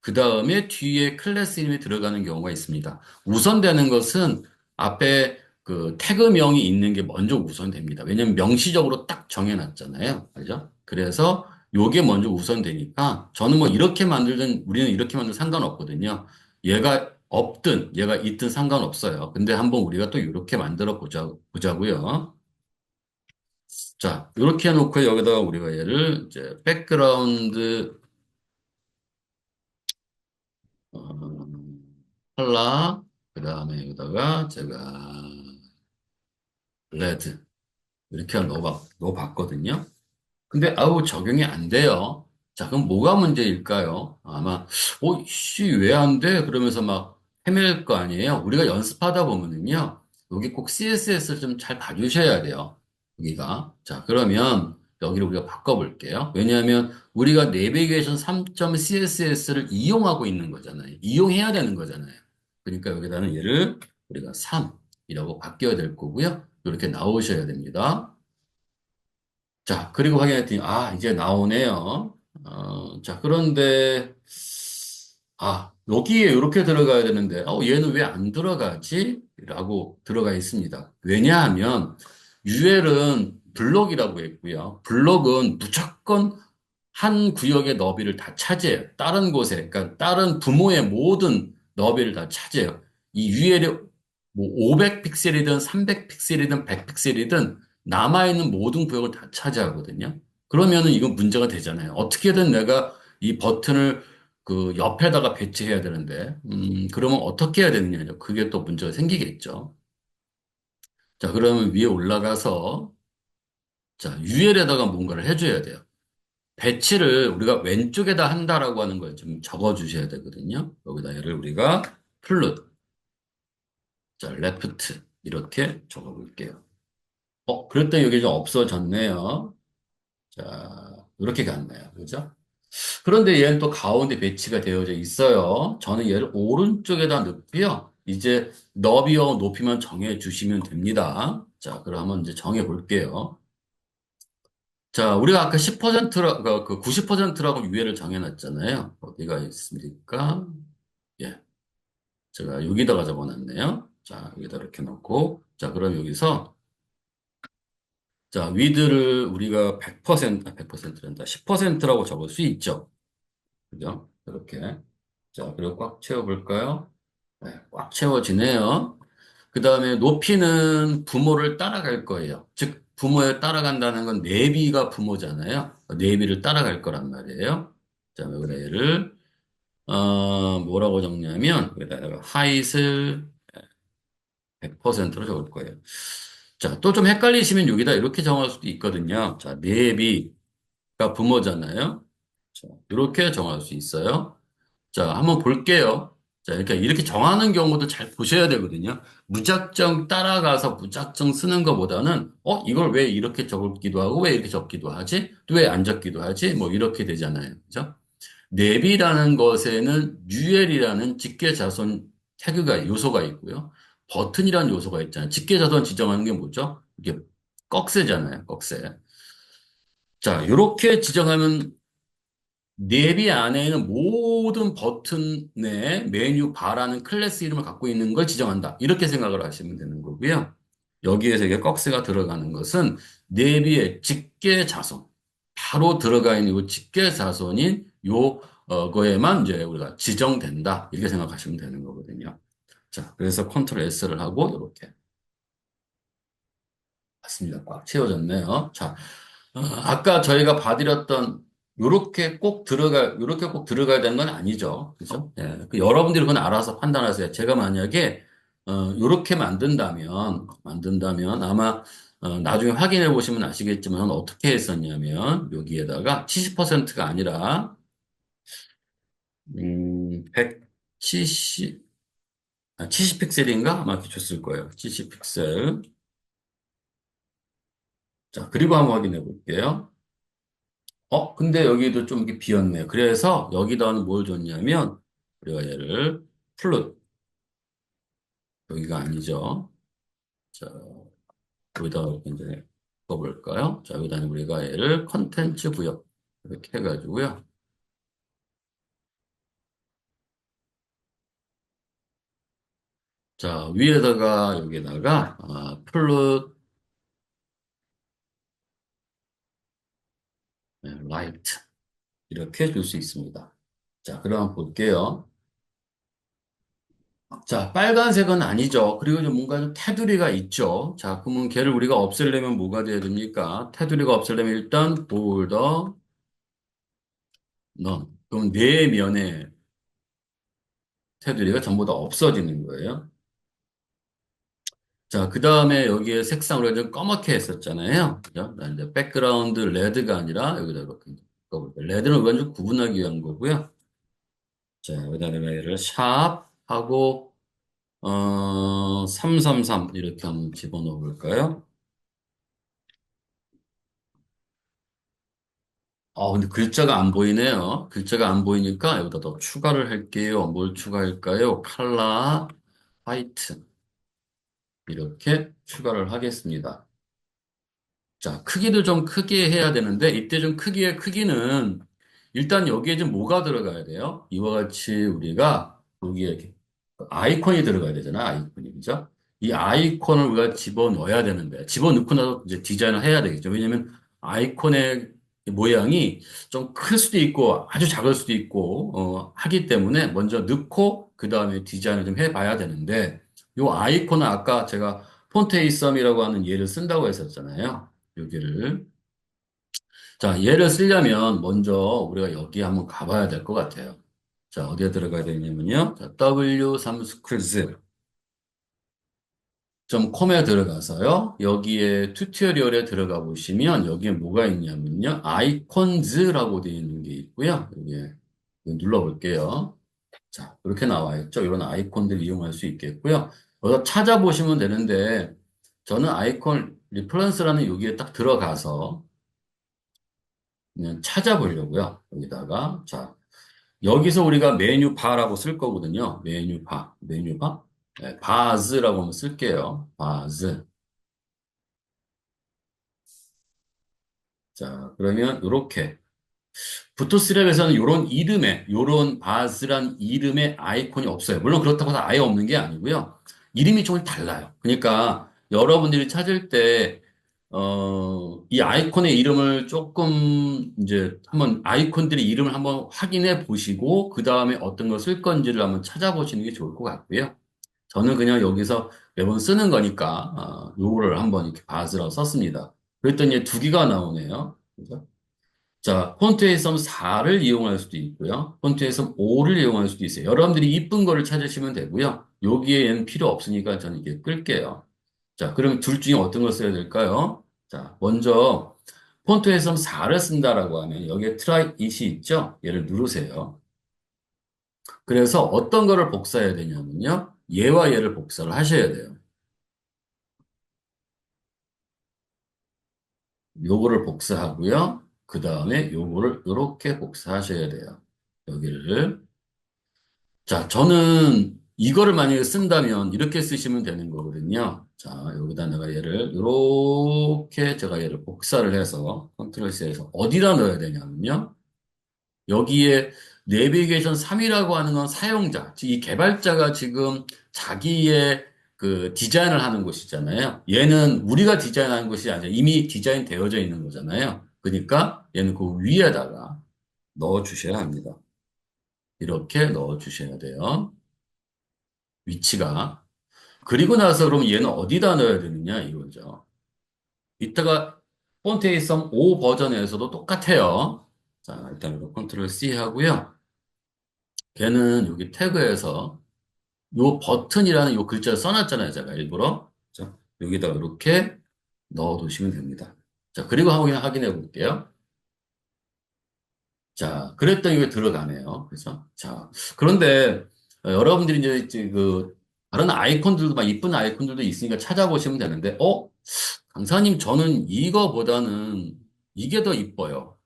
그 다음에 뒤에 클래스 이름이 들어가는 경우가 있습니다. 우선되는 것은 앞에 그 태그명이 있는 게 먼저 우선됩니다. 왜냐면 명시적으로 딱 정해놨잖아요. 그죠? 그래서 요게 먼저 우선되니까 저는 뭐 이렇게 만들든 우리는 이렇게 만들든 상관없거든요. 얘가 없든 얘가 있든 상관없어요. 근데 한번 우리가 또 이렇게 만들어 보자고요. 자, 이렇게 해놓고 여기다가 우리가 얘를 이제 백그라운드 컬러 그 다음에 여기다가 제가 레드 이렇게 넣어봤거든요. 근데 아우 적용이 안 돼요. 자, 그럼 뭐가 문제일까요? 아마 씨, 왜 안 돼? 그러면서 막 헤맬 거 아니에요. 우리가 연습하다 보면은요. 여기 꼭 CSS를 좀 잘 봐주셔야 돼요. 여기가. 자, 그러면 여기를 우리가 바꿔볼게요. 왜냐하면 우리가 내비게이션 3.css를 이용하고 있는 거잖아요. 이용해야 되는 거잖아요. 그러니까 여기다는 얘를 우리가 3이라고 바뀌어야 될 거고요. 이렇게 나오셔야 됩니다. 자, 그리고 확인했더니, 이제 나오네요. 자, 그런데, 여기에 이렇게 들어가야 되는데, 얘는 왜 안 들어가지? 라고 들어가 있습니다. 왜냐하면, UL은 블록이라고 했고요. 블록은 무조건 한 구역의 너비를 다 차지해요. 다른 곳에, 그러니까 다른 부모의 모든 너비를 다 차지해요. 이 UL이 뭐 500픽셀이든 300픽셀이든 100픽셀이든 남아있는 모든 구역을 다 차지하거든요. 그러면은 이건 문제가 되잖아요. 어떻게든 내가 이 버튼을 그 옆에다가 배치해야 되는데, 그러면 어떻게 해야 되느냐. 그게 또 문제가 생기겠죠. 자, 그러면 위에 올라가서, 자, UL에다가 뭔가를 해줘야 돼요. 배치를 우리가 왼쪽에다 한다라고 하는 걸 좀 적어 주셔야 되거든요. 여기다 얘를 우리가 플룻, 자, 레프트, 이렇게 적어 볼게요. 그랬더니 여기 좀 없어졌네요. 자, 이렇게 갔네요. 그죠? 그런데 얘는 또 가운데 배치가 되어져 있어요. 저는 얘를 오른쪽에다 넣고요. 이제 너비와 높이만 정해 주시면 됩니다. 자, 그러면 이제 정해 볼게요. 자, 우리가 아까 10%라고, 그 90%라고 유예를 정해놨잖아요. 어디가 있습니까? 예. 제가 여기다가 적어놨네요. 자, 여기다 이렇게 놓고. 자, 그럼 여기서, 자, 위드를 우리가 100%란다. 10%라고 적을 수 있죠. 그죠? 이렇게. 자, 그리고 꽉 채워볼까요? 네, 꽉 채워지네요. 그 다음에 높이는 부모를 따라갈 거예요. 즉, 부모에 따라간다는 건 내비가 부모잖아요. 내비를 따라갈 거란 말이에요. 자, 여기다 얘를, 뭐라고 적냐면, 여기다가 하이슬 100%로 적을 거예요. 자, 또 좀 헷갈리시면 여기다 이렇게 정할 수도 있거든요. 자, 내비가 부모잖아요. 자, 이렇게 정할 수 있어요. 자, 한번 볼게요. 자, 그러니까 이렇게 정하는 경우도 잘 보셔야 되거든요. 무작정 따라가서 무작정 쓰는 것보다는, 이걸 왜 이렇게 적기도 하고, 왜 이렇게 적기도 하지? 또 왜 안 적기도 하지? 뭐, 이렇게 되잖아요. 그죠? 냅이라는 것에는 UL이라는 직계자손 태그가, 요소가 있고요. 버튼이라는 요소가 있잖아요. 직계자손 지정하는 게 뭐죠? 이게 꺽쇠잖아요. 꺽쇠. 자, 이렇게 지정하면 내비 안에는 모든 버튼의 메뉴 바라는 클래스 이름을 갖고 있는 걸 지정한다. 이렇게 생각을 하시면 되는 거고요. 여기에서 이게 꺽쇠가 들어가는 것은 내비의 직계 자손, 바로 들어가 있는 이 직계 자손인 거에만 이제 우리가 지정된다. 이렇게 생각하시면 되는 거거든요. 자, 그래서 컨트롤 S를 하고 이렇게 맞습니다. 꽉 채워졌네요. 자, 아까 저희가 봐드렸던 요렇게 꼭 들어가야 되는 건 아니죠. 그죠? 예, 여러분들이 그건 알아서 판단하세요. 제가 만약에, 요렇게 만든다면 아마, 나중에 확인해 보시면 아시겠지만 어떻게 했었냐면 여기에다가 70%가 아니라, 170, 70픽셀인가? 아마 이렇게 줬을 거예요. 70픽셀. 자, 그리고 한번 확인해 볼게요. 근데 여기도 좀 이렇게 비었네요. 그래서 여기다는 뭘 줬냐면, 우리가 얘를 플룻, 여기가 아니죠. 자, 여기다 이제 써볼까요? 자, 여기다는 우리가 얘를 컨텐츠 구역, 이렇게 해가지고요. 자, 위에다가, 여기다가, 플룻, 라이트, 이렇게 줄 수 있습니다. 자, 그럼 볼게요. 자, 빨간색은 아니죠. 그리고 좀 뭔가 좀 테두리가 있죠. 자, 그러면 걔를 우리가 없애려면 뭐가 돼야 됩니까? 테두리가 없애려면 일단 볼더, 넌. 그럼 네 면의 테두리가 전부 다 없어지는 거예요. 자, 그 다음에 여기에 색상을 좀 검게 했었잖아요. 그죠? 나 이제 백그라운드 레드가 아니라 여기다 이렇게 써볼게요. 레드는 완전 구분하기 위한 거고요. 자, 여기다 내가 얘를 샵 하고, 333 이렇게 한번 집어넣어 볼까요? 근데 글자가 안 보이네요. 글자가 안 보이니까 여기다 더 추가를 할게요. 뭘 추가할까요? 칼라, 화이트. 이렇게 추가를 하겠습니다. 자, 크기도 좀 크게 해야 되는데, 이때 좀 크기의 크기는, 일단 여기에 좀 뭐가 들어가야 돼요? 이와 같이 우리가 여기에 이렇게 아이콘이 들어가야 되잖아, 아이콘이. 그죠? 이 아이콘을 우리가 집어넣어야 되는데, 집어넣고 나서 이제 디자인을 해야 되겠죠. 왜냐면 아이콘의 모양이 좀 클 수도 있고, 아주 작을 수도 있고, 하기 때문에 먼저 넣고, 그 다음에 디자인을 좀 해봐야 되는데, 요 아이콘은 아까 제가 폰트에이썸이라고 하는 얘를 쓴다고 했었잖아요. 여기를. 자, 얘를 쓰려면 먼저 우리가 여기 한번 가봐야 될 것 같아요. 자, 어디에 들어가야 되냐면요. 자, w3schools 컴에 들어가서요. 여기에 튜토리얼에 들어가 보시면 여기에 뭐가 있냐면요. 아이콘즈라고 되어 있는 게 있고요. 여기에 눌러볼게요. 자, 이렇게 나와 있죠. 이런 아이콘들 이용할 수 있겠고요. 여기서 찾아보시면 되는데 저는 아이콘 리퍼런스라는 여기에 딱 들어가서 그냥 찾아보려고요. 여기다가 자, 여기서 우리가 메뉴 바라고 쓸 거거든요. 메뉴 바. 네, 바즈라고 한번 쓸게요. 바즈. 자, 그러면 이렇게 부토스랩에서는 요런 바즈란 이름의 아이콘이 없어요. 물론 그렇다고 해서 아예 없는 게 아니고요. 이름이 좀 달라요. 그러니까 여러분들이 찾을 때, 이 아이콘의 이름을 조금 이제 한번 아이콘들의 이름을 한번 확인해 보시고, 그 다음에 어떤 걸 쓸 건지를 한번 찾아보시는 게 좋을 것 같고요. 저는 그냥 여기서 매번 쓰는 거니까, 요거를 한번 이렇게 바즈라고 썼습니다. 그랬더니 두 개가 나오네요. 그죠? 자, 폰트에서 4를 이용할 수도 있고요. 폰트에서 5를 이용할 수도 있어요. 여러분들이 이쁜 거를 찾으시면 되고요. 여기에는 필요 없으니까 저는 이게 끌게요. 자, 그럼 둘 중에 어떤 걸 써야 될까요? 자, 먼저 폰트에서 4를 쓴다라고 하면 여기에 try it이 있죠? 얘를 누르세요. 그래서 어떤 거를 복사해야 되냐면요. 얘와 얘를 복사를 하셔야 돼요. 요거를 복사하고요. 그 다음에 요거를 이렇게 복사하셔야 돼요. 여기를. 자, 저는 이거를 만약에 쓴다면 이렇게 쓰시면 되는 거거든요. 자, 여기다 내가 얘를 이렇게 제가 얘를 복사를 해서 컨트롤 C에서 어디다 넣어야 되냐면요. 여기에 내비게이션 3이라고 하는 건 사용자, 즉 이 개발자가 지금 자기의 그 디자인을 하는 곳이잖아요. 얘는 우리가 디자인하는 것이 아니라 이미 디자인 되어져 있는 거잖아요. 그러니까 얘는 그 위에다가 넣어 주셔야 합니다. 이렇게 넣어 주셔야 돼요. 위치가. 그리고 나서 그럼 얘는 어디다 넣어야 되느냐 이거죠. 이따가 폰트에이썸 5 버전에서도 똑같아요. 자, 일단 이거 컨트롤 C 하고요. 걔는 여기 태그에서 요 버튼이라는 요 글자를 써놨잖아요. 제가 일부러. 자, 여기다가 이렇게 넣어두시면 됩니다. 자, 그리고 확인해 볼게요. 자, 그랬더니 이게 들어가네요. 그래서 자, 그런데 여러분들이 이제 그 다른 아이콘들도 막 이쁜 아이콘들도 있으니까 찾아보시면 되는데, 강사님 저는 이거보다는 이게 더 이뻐요.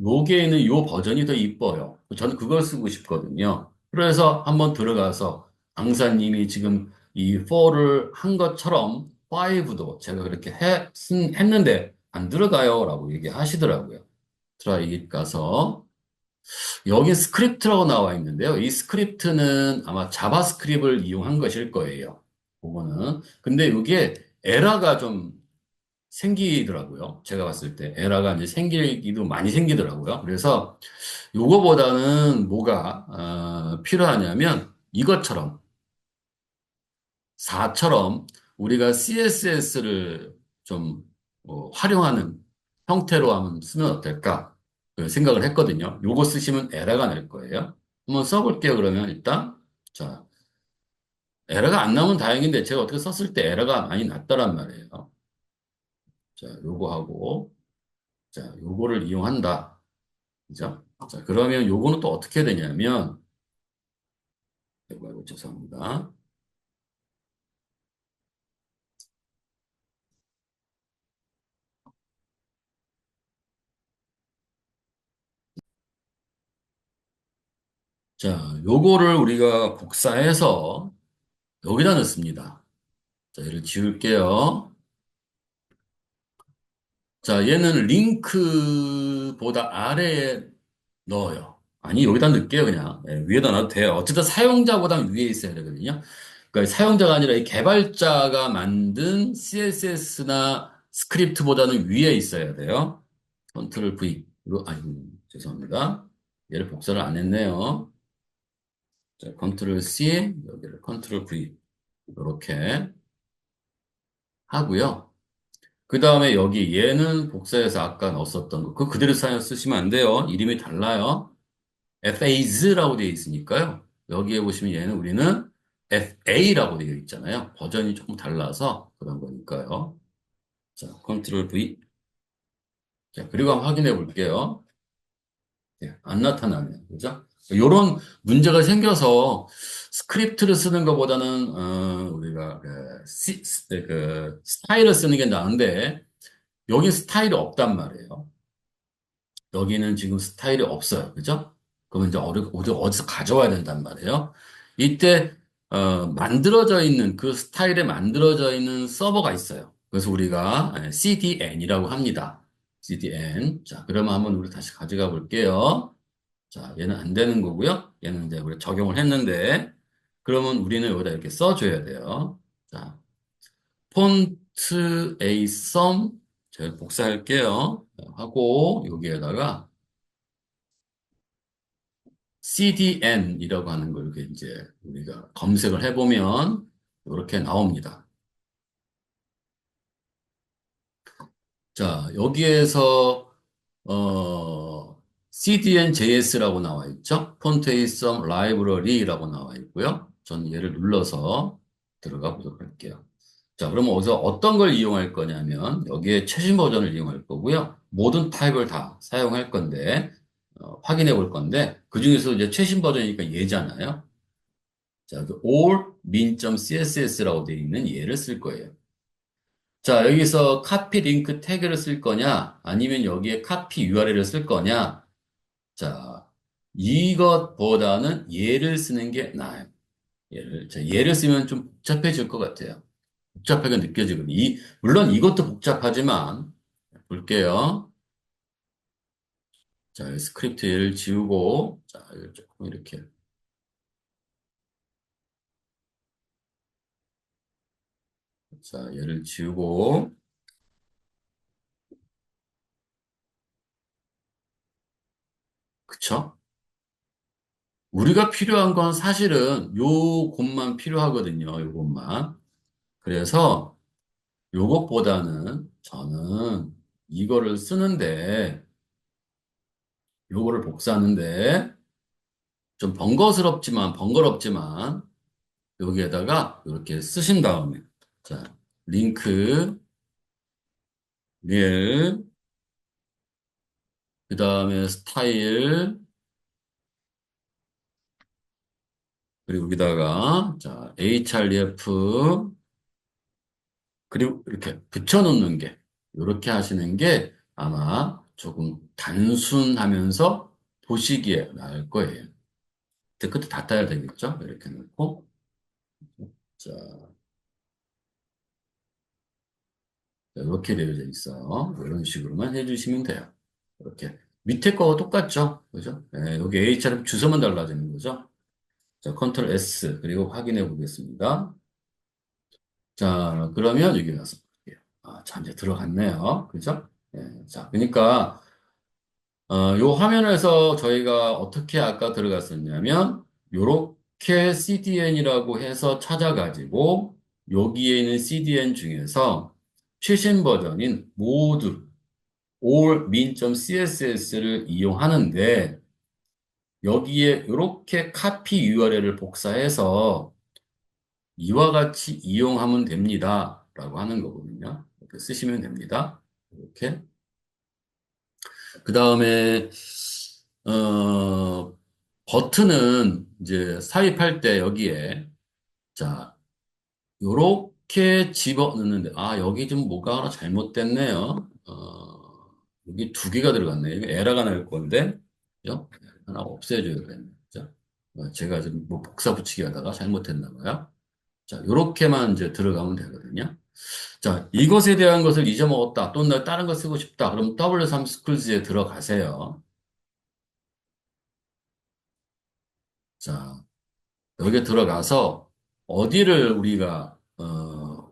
요게는 요 버전이 더 이뻐요. 저는 그걸 쓰고 싶거든요. 그래서 한번 들어가서 강사님이 지금 이 4를 한 것처럼 5도 제가 그렇게 했는데 안 들어가요. 라고 얘기하시더라고요. 트라이 가서 여기 스크립트라고 나와 있는데요. 이 스크립트는 아마 자바스크립트를 이용한 것일 거예요. 그거는. 근데 이게 에러가 좀 생기더라고요. 제가 봤을 때 에러가 이제 생기기도 많이 생기더라고요. 그래서 요거보다는 뭐가 필요하냐면 이것처럼 4처럼 우리가 CSS를 좀 활용하는 형태로 하면 쓰면 어떨까 그 생각을 했거든요. 요거 쓰시면 에러가 날 거예요. 한번 써볼게요. 그러면 일단 자 에러가 안 나오면 다행인데 제가 어떻게 썼을 때 에러가 많이 났더란 말이에요. 자 요거 하고 자 요거를 이용한다. 그죠? 자 그러면 요거는 또 어떻게 되냐면 아이고 죄송합니다. 자 요거를 우리가 복사해서 여기다 넣습니다. 자, 얘를 지울게요. 자, 얘는 링크보다 아래에 넣어요. 아니, 여기다 넣을게요, 그냥. 예, 위에다 놔도 돼요. 어쨌든 사용자보다 위에 있어야 되거든요. 그러니까 사용자가 아니라 이 개발자가 만든 CSS나 스크립트보다는 위에 있어야 돼요. 컨트롤 V. 아니, 죄송합니다. 얘를 복사를 안 했네요. 자, 컨트롤 C, 여기를 컨트롤 V. 이렇게 하고요. 그 다음에 여기 얘는 복사해서 아까 넣었었던 거. 그거 그대로 쓰시면 안 돼요. 이름이 달라요. FAS라고 되어 있으니까요. 여기에 보시면 얘는 우리는 FA라고 되어 있잖아요. 버전이 조금 달라서 그런 거니까요. 자, 컨트롤 V. 자, 그리고 한번 확인해 볼게요. 네, 안 나타나네요. 그죠? 이런 문제가 생겨서 스크립트를 쓰는 것보다는 우리가 그 스타일을 쓰는 게 나은데 여기 스타일이 없단 말이에요. 여기는 지금 스타일이 없어요. 그죠? 그러면 이제 어디서 가져와야 된단 말이에요. 이때 만들어져 있는 그 스타일에 만들어져 있는 서버가 있어요. 그래서 우리가 CDN이라고 합니다. CDN. 자, 그러면 한번 우리 다시 가져가 볼게요. 자, 얘는 안 되는 거고요. 얘는 이제 우리 적용을 했는데, 그러면 우리는 여기다 이렇게 써줘야 돼요. 자, 폰트 A 썸, 제가 복사할게요. 하고, 여기에다가 CDN이라고 하는 걸 이렇게 이제 우리가 검색을 해보면, 이렇게 나옵니다. 자, 여기에서 CDN.js라고 나와 있죠? 폰트 A 썸 라이브러리라고 나와 있고요. 전 얘를 눌러서 들어가 보도록 할게요. 자, 그러면 어디서 어떤 걸 이용할 거냐면 여기에 최신 버전을 이용할 거고요. 모든 타입을 다 사용할 건데 확인해 볼 건데 그중에서 이제 최신 버전이니까 얘잖아요. 자, 그 all min.css라고 되어 있는 얘를 쓸 거예요. 자, 여기서 카피 링크 태그를 쓸 거냐 아니면 여기에 카피 URL을 쓸 거냐. 자, 이것보다는 얘를 쓰는 게 나아요. 얘를 쓰면 좀 복잡해질 것 같아요. 복잡하게 느껴지거든요. 물론 이것도 복잡하지만, 볼게요. 자, 스크립트 얘를 지우고, 자, 이걸 조금 이렇게. 자, 얘를 지우고, 그쵸? 우리가 필요한 건 사실은 요 곳만 필요하거든요. 요 곳만. 그래서 요것보다는 저는 이거를 쓰는데, 요거를 복사하는데, 좀 번거롭지만, 여기에다가 이렇게 쓰신 다음에, 자, 링크, 릴, 그 다음에 스타일, 그리고 여기다가, 자, href, 그리고 이렇게 붙여놓는 게, 이렇게 하시는 게 아마 조금 단순하면서 보시기에 나을 거예요. 근데 끝에 닫아야 되겠죠? 이렇게 놓고, 자, 이렇게 되어져 있어요. 이런 식으로만 해주시면 돼요. 이렇게. 밑에 거와 똑같죠? 그죠? 네, 여기 H처럼 주소만 달라지는 거죠? 자, 컨트롤 S, 그리고 확인해 보겠습니다. 자, 그러면 여기 가서 볼게요. 아, 자, 이제 들어갔네요. 그죠? 예, 자, 그러니까, 요 화면에서 저희가 어떻게 아까 들어갔었냐면, 요렇게 CDN이라고 해서 찾아가지고, 여기에 있는 CDN 중에서 최신 버전인 모듈, all min.css를 이용하는데, 여기에 이렇게 카피 URL을 복사해서 이와 같이 이용하면 됩니다. 라고 하는 거거든요. 이렇게 쓰시면 됩니다. 이렇게. 그 다음에, 어, 버튼은 이제 삽입할 때 여기에, 자, 요렇게 집어 넣는데, 아, 여기 좀 뭐가 하나 잘못됐네요. 여기 두 개가 들어갔네. 이거 에러가 날 건데, 그죠? 하나 없애줘야 되겠네. 자, 제가 지금 뭐 복사 붙이기 하다가 잘못했나 봐요. 자, 요렇게만 이제 들어가면 되거든요. 자, 이것에 대한 것을 잊어먹었다. 또는 나 다른 거 쓰고 싶다. 그럼 W3 Schools 들어가세요. 자, 여기 들어가서 어디를 우리가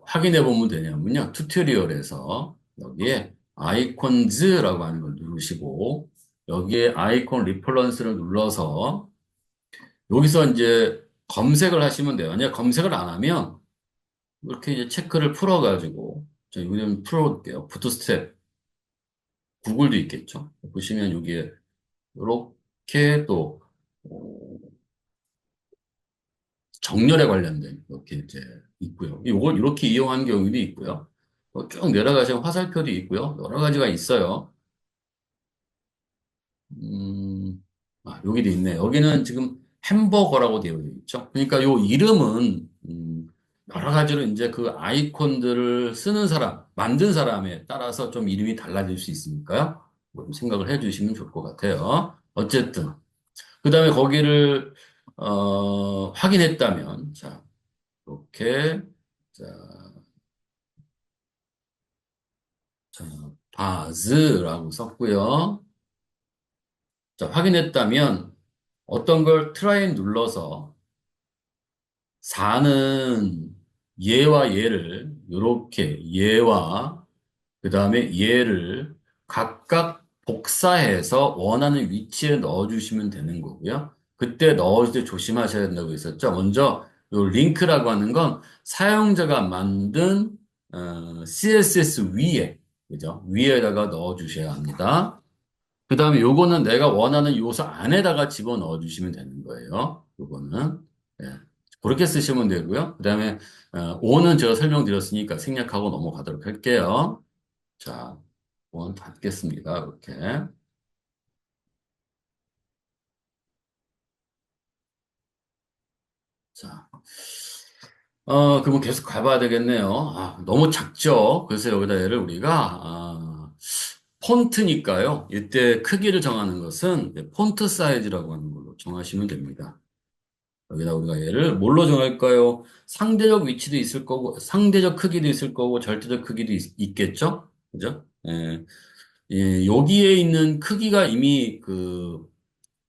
확인해 보면 되냐면요. 튜토리얼에서 여기에 아이콘즈라고 하는 걸 누르시고 여기에 아이콘 리퍼런스를 눌러서 여기서 이제 검색을 하시면 돼요. 만약 검색을 안 하면 이렇게 이제 체크를 풀어가지고, 자, 이거 좀 풀어볼게요. 부트스트랩, 구글도 있겠죠. 보시면 여기에 이렇게 또, 어, 정렬에 관련된 이렇게 이제 있고요. 이걸 이렇게 이용하는 경우도 있고요. 쭉 내려가시면 화살표도 있고요. 여러 가지가 있어요. 음, 여기도 있네. 여기는 지금 햄버거라고 되어 있죠. 그러니까 요 이름은, 여러 가지로 이제 그 아이콘들을 쓰는 사람, 만든 사람에 따라서 좀 이름이 달라질 수 있으니까요. 뭐좀 생각을 해 주시면 좋을 것 같아요. 어쨌든. 그 다음에 거기를, 확인했다면, 자, 이렇게, 자, 자, 바즈라고 썼고요. 자, 확인했다면 어떤 걸 트라이 눌러서 4는 얘와 얘를 이렇게 얘와 그 다음에 얘를 각각 복사해서 원하는 위치에 넣어주시면 되는 거고요. 그때 넣을 때 조심하셔야 된다고 했었죠. 먼저 요 링크라고 하는 건 사용자가 만든 CSS 위에 그죠? 위에다가 넣어주셔야 합니다. 그 다음에 요거는 내가 원하는 요소 안에다가 집어넣어 주시면 되는 거예요. 요거는. 예. 그렇게 쓰시면 되고요. 그 다음에, 오는 제가 설명드렸으니까 생략하고 넘어가도록 할게요. 자, 원 닫겠습니다. 이렇게. 자, 그러면 계속 가봐야 되겠네요. 너무 작죠? 그래서 여기다 얘를 우리가, 폰트니까요. 이때 크기를 정하는 것은 폰트 사이즈라고 하는 걸로 정하시면 됩니다. 여기다 우리가 얘를 뭘로 정할까요? 상대적 위치도 있을 거고, 상대적 크기도 있을 거고, 절대적 크기도 겠죠 그죠? 예, 예, 여기에 있는 크기가 이미 그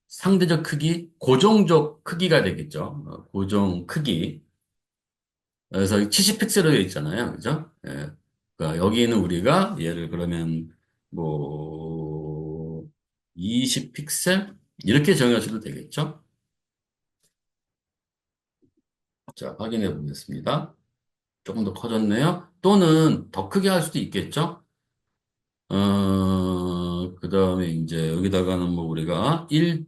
상대적 크기, 고정적 크기가 되겠죠. 고정 크기. 그래서 70픽셀로 되어 있잖아요. 그죠? 예. 그러니까 여기는 우리가 얘를 그러면 뭐 20픽셀? 이렇게 정하셔도 되겠죠? 자, 확인해 보겠습니다. 조금 더 커졌네요. 또는 더 크게 할 수도 있겠죠? 그 다음에 이제 여기다가는 뭐 우리가 1,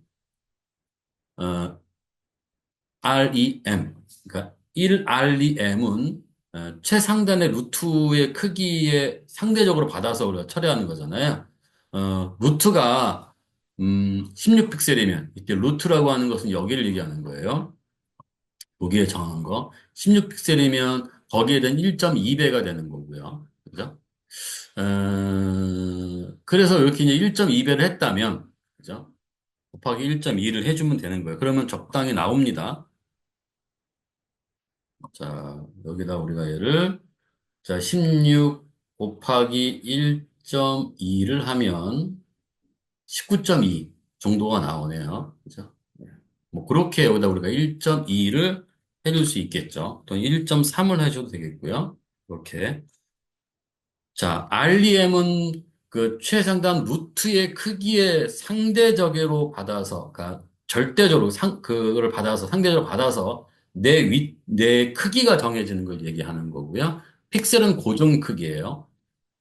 REM. 그러니까 1 REM은 최상단의 루트의 크기에 상대적으로 받아서 우리가 처리하는 거잖아요. 루트가 16픽셀이면 이때 루트라고 하는 것은 여기를 얘기하는 거예요. 여기에 정한 거. 16픽셀이면 거기에 대한 1.2배가 되는 거고요. 그죠? 그래서 이렇게 이제 1.2배를 했다면, 그죠? 곱하기 1.2를 해주면 되는 거예요. 그러면 적당히 나옵니다. 자, 여기다 우리가 얘를, 자, 16 곱하기 1.2를 하면 19.2 정도가 나오네요. 그죠? 네. 뭐, 그렇게 여기다 우리가 1.2를 해줄 수 있겠죠. 또는 1.3을 해줘도 되겠고요. 이렇게. 자, REM은 그 최상단 루트의 크기에 상대적으로 받아서, 그러니까 절대적으로 그거를 받아서, 상대적으로 받아서 내 크기가 정해지는 걸 얘기하는 거고요. 픽셀은 고정 크기예요.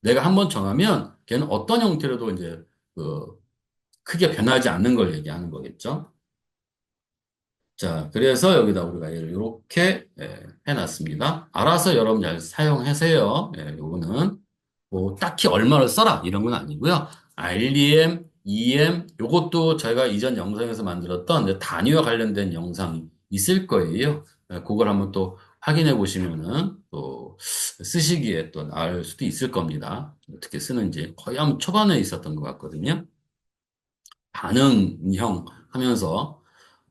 내가 한번 정하면 걔는 어떤 형태로도 이제 그 크기가 변하지 않는 걸 얘기하는 거겠죠. 자, 그래서 여기다 우리가 얘를 이렇게 해놨습니다. 알아서 여러분 잘 사용하세요. 요거는 뭐 딱히 얼마를 써라 이런 건 아니고요. RDM, EM 요것도 저희가 이전 영상에서 만들었던 이제 단위와 관련된 영상이 있을 거예요. 그걸 한번 또 확인해 보시면은 또 쓰시기에 또 나을 수도 있을 겁니다. 어떻게 쓰는지 거의 한 초반에 있었던 것 같거든요. 반응형 하면서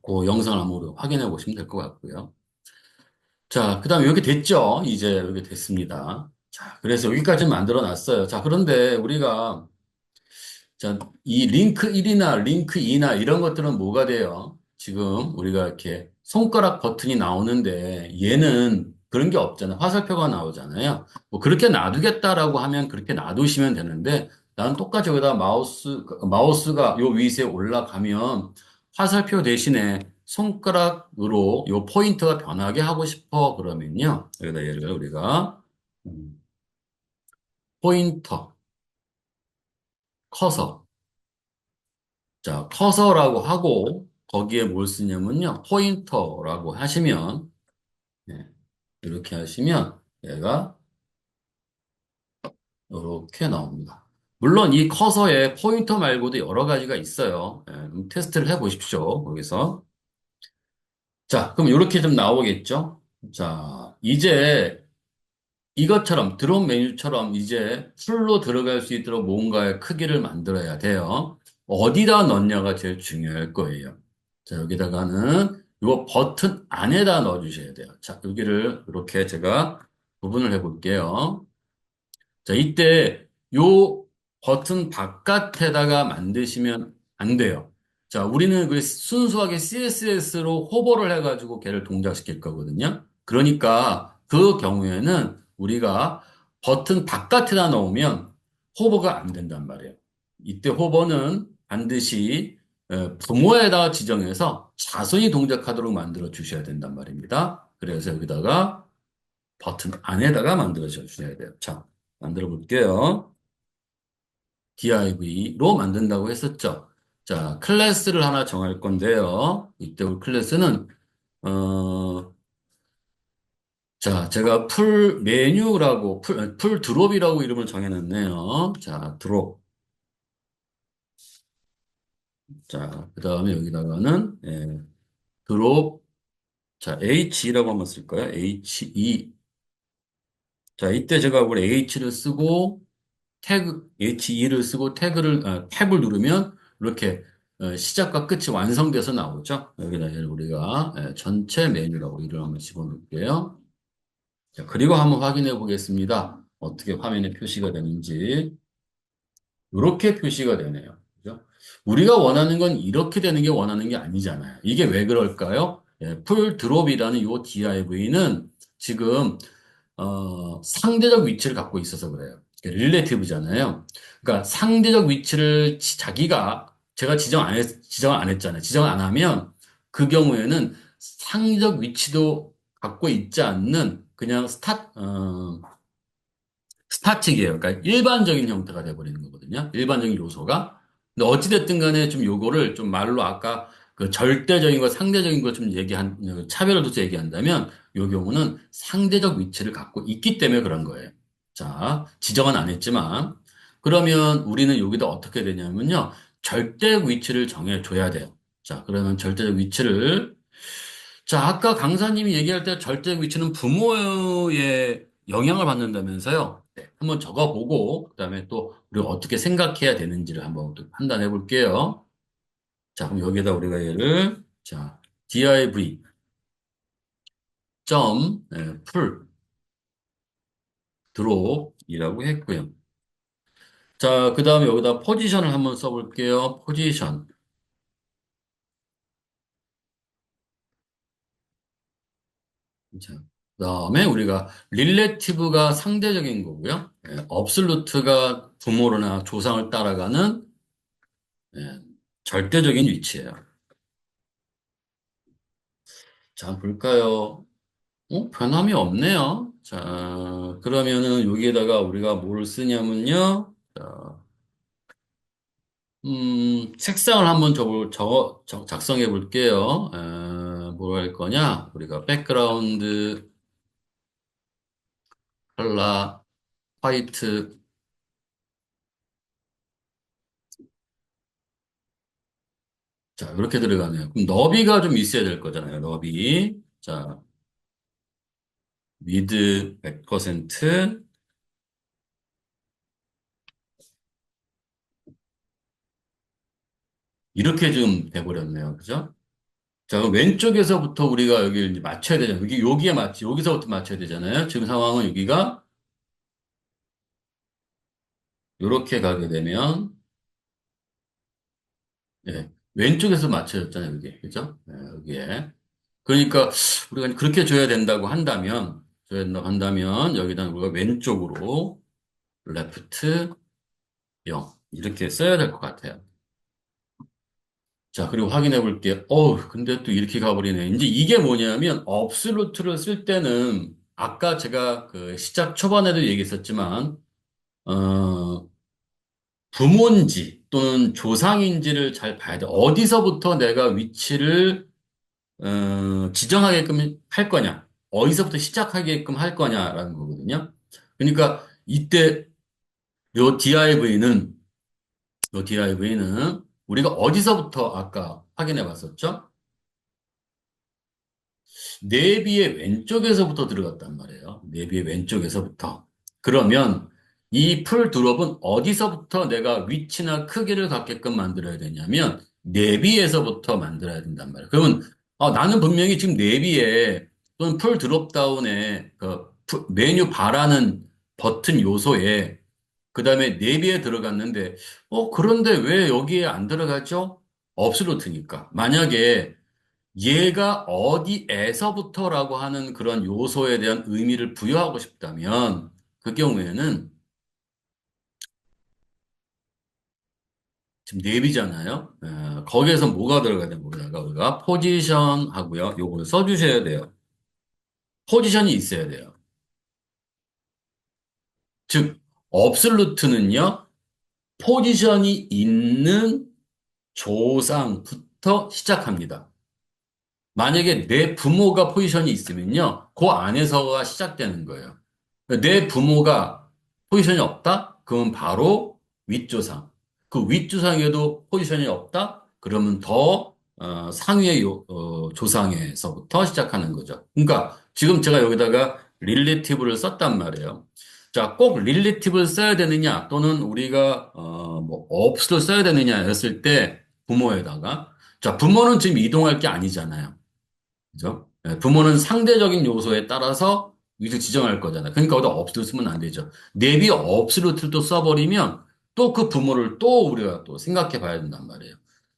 그 영상을 한번 확인해 보시면 될 것 같고요. 자, 그 다음에 여기 됐죠? 이제 여기 됐습니다. 자, 그래서 여기까지 만들어 놨어요. 자, 그런데 우리가, 자, 이 링크 1이나 링크 2나 이런 것들은 뭐가 돼요? 지금 우리가 이렇게 손가락 버튼이 나오는데 얘는 그런 게 없잖아요. 화살표가 나오잖아요. 뭐 그렇게 놔두겠다라고 하면 그렇게 놔두시면 되는데 나는 똑같이 여기다 마우스가 요 위에 올라가면 화살표 대신에 손가락으로 요 포인트가 변하게 하고 싶어 그러면요. 여기다 얘를 우리가 음, 포인터, 커서. 자, 커서라고 하고 거기에 뭘 쓰냐면요. 포인터라고 하시면 네, 이렇게 하시면 얘가 이렇게 나옵니다. 물론 이 커서에 포인터 말고도 여러 가지가 있어요. 테스트를 해 보십시오. 거기서. 자, 그럼 이렇게 좀 나오겠죠? 자, 이제 이것처럼 드롭 메뉴처럼 이제 풀로 들어갈 수 있도록 뭔가의 크기를 만들어야 돼요. 어디다 넣냐가 제일 중요할 거예요. 자, 여기다가는 이 버튼 안에다 넣어주셔야 돼요. 자, 여기를 이렇게 제가 구분을 해볼게요. 자, 이때 요 버튼 바깥에다가 만드시면 안 돼요. 자, 우리는 그 순수하게 CSS로 호버를 해가지고 걔를 동작시킬 거거든요. 그러니까 그 경우에는 우리가 버튼 바깥에다 넣으면 호버가 안 된단 말이에요. 이때 호버는 반드시 부모에다가 지정해서 자손이 동작하도록 만들어 주셔야 된단 말입니다. 그래서 여기다가 버튼 안에다가 만들어 주셔야 돼요. 자, 만들어 볼게요. div로 만든다고 했었죠. 자, 클래스를 하나 정할 건데요. 이때 우리 클래스는, 어, 자, 제가 풀 메뉴라고, 풀 드롭이라고 이름을 정해놨네요. 자, 드롭. 자, 그 다음에 여기다가는, 드롭. 자, H라고 한번 쓸까요? HE. 자, 이때 제가 우리 H를 쓰고, H2를 쓰고 탭을 누르면 이렇게 시작과 끝이 완성돼서 나오죠. 여기다 이제 우리가 전체 메뉴라고 이름 한번 집어넣을게요. 자, 그리고 한번 확인해 보겠습니다. 어떻게 화면에 표시가 되는지. 이렇게 표시가 되네요. 그죠? 우리가 원하는 건 이렇게 되는 게 원하는 게 아니잖아요. 이게 왜 그럴까요? 풀 드롭이라는 요 div는 지금 상대적 위치를 갖고 있어서 그래요. 릴레이티브잖아요. 그러니까 상대적 위치를 자기가 제가 지정을 안 했잖아요. 지정을 안 하면 그 경우에는 상대적 위치도 갖고 있지 않는 그냥 스타틱이에요. 그러니까 일반적인 형태가 돼버리는 거거든요. 일반적인 요소가. 근데 어찌됐든 간에 좀 요거를 좀 말로 아까 그 절대적인 거, 상대적인 거 좀 차별을 둬서 얘기한다면 요 경우는 상대적 위치를 갖고 있기 때문에 그런 거예요. 자, 지정은 안 했지만. 그러면 우리는 여기다 어떻게 되냐면요. 절대 위치를 정해줘야 돼요. 자, 그러면 절대적 위치를 자, 아까 강사님이 얘기할 때 절대 위치는 부모의 영향을 받는다면서요. 네, 한번 적어보고, 그다음에 또 우리가 어떻게 생각해야 되는지를 한번 또 판단해 볼게요. 자, 그럼 여기다 우리가 얘를, 자, div 풀 드롭이라고 했고요. 자, 그다음에 여기다 포지션을 한번 써볼게요. 포지션. 자, 그다음에 우리가 릴레티브가 상대적인 거고요. 업솔루트가 부모나 조상을 따라가는 절대적인 위치예요. 자, 볼까요? 변함이 없네요. 자, 그러면은 여기에다가 우리가 뭘 쓰냐면요. 자, 색상을 한번 작성해 볼게요. 뭘 할 거냐? 우리가 백그라운드 컬러 화이트. 자, 이렇게 들어가네요. 그럼 너비가 좀 있어야 될 거잖아요. 너비. 자, 위드 100%. 이렇게 좀 돼버렸네요. 그죠? 자, 그럼 왼쪽에서부터 우리가 여기를 이제 맞춰야 되잖아요. 여기서부터 맞춰야 되잖아요. 지금 상황은 여기가 이렇게 가게 되면, 왼쪽에서 맞춰졌잖아요. 여기. 그죠? 여기에. 그러니까 우리가 그렇게 줘야 된다고 한다면, 여기다 우리가 왼쪽으로 레프트 0 이렇게 써야 될 것 같아요. 자, 그리고 확인해 볼게요. 어우, 근데 또 이렇게 가버리네. 이제 이게 뭐냐면, 업솔루트를 쓸 때는, 아까 제가 그 시작 초반에도 얘기했었지만, 어, 부모인지 또는 조상인지를 잘 봐야 돼. 어디서부터 내가 위치를, 지정하게끔 할 거냐. 어디서부터 시작하게끔 할 거냐라는 거거든요. 그러니까 이때 요 DIV는, 요 DIV는 우리가 어디서부터 아까 확인해 봤었죠? 내비의 왼쪽에서부터 들어갔단 말이에요. 내비의 왼쪽에서부터. 그러면 이 풀 드롭은 어디서부터 내가 위치나 크기를 갖게끔 만들어야 되냐면 내비에서부터 만들어야 된단 말이에요. 그러면 나는 분명히 지금 내비에 또는 풀 드롭 다운에 메뉴 바라는 버튼 요소에 그다음에 내비에 들어갔는데 그런데 왜 여기에 안 들어가죠? 없슬로트니까. 만약에 얘가 어디에서부터라고 하는 그런 요소에 대한 의미를 부여하고 싶다면 그 경우에는 지금 내비잖아요. 거기에서 뭐가 들어가야 되는 거다가 우리가 포지션 하고요. 요거를 써주셔야 돼요. 포지션이 있어야 돼요. 즉, 업솔루트는요, 포지션이 있는 조상부터 시작합니다. 만약에 내 부모가 포지션이 있으면요, 그 안에서가 시작되는 거예요. 내 부모가 포지션이 없다? 그러면 바로 윗조상. 그 윗조상에도 포지션이 없다? 그러면 더 상위의 조상에서부터 시작하는 거죠. 그러니까 지금 제가 여기다가 릴레티브를 썼단 말이에요. 자, 꼭 릴레티브를 써야 되느냐 또는 우리가 뭐 업스를 써야 되느냐 했을 때 부모에다가 자, 부모는 지금 이동할 게 아니잖아요. 그죠? 부모는 상대적인 요소에 따라서 위를 지정할 거잖아. 그러니까 어디다 업스를 쓰면 안 되죠. 내비 업스루트를 또 써버리면 또 그 부모를 또 우리가 또 생각해 봐야 된단 말이에요.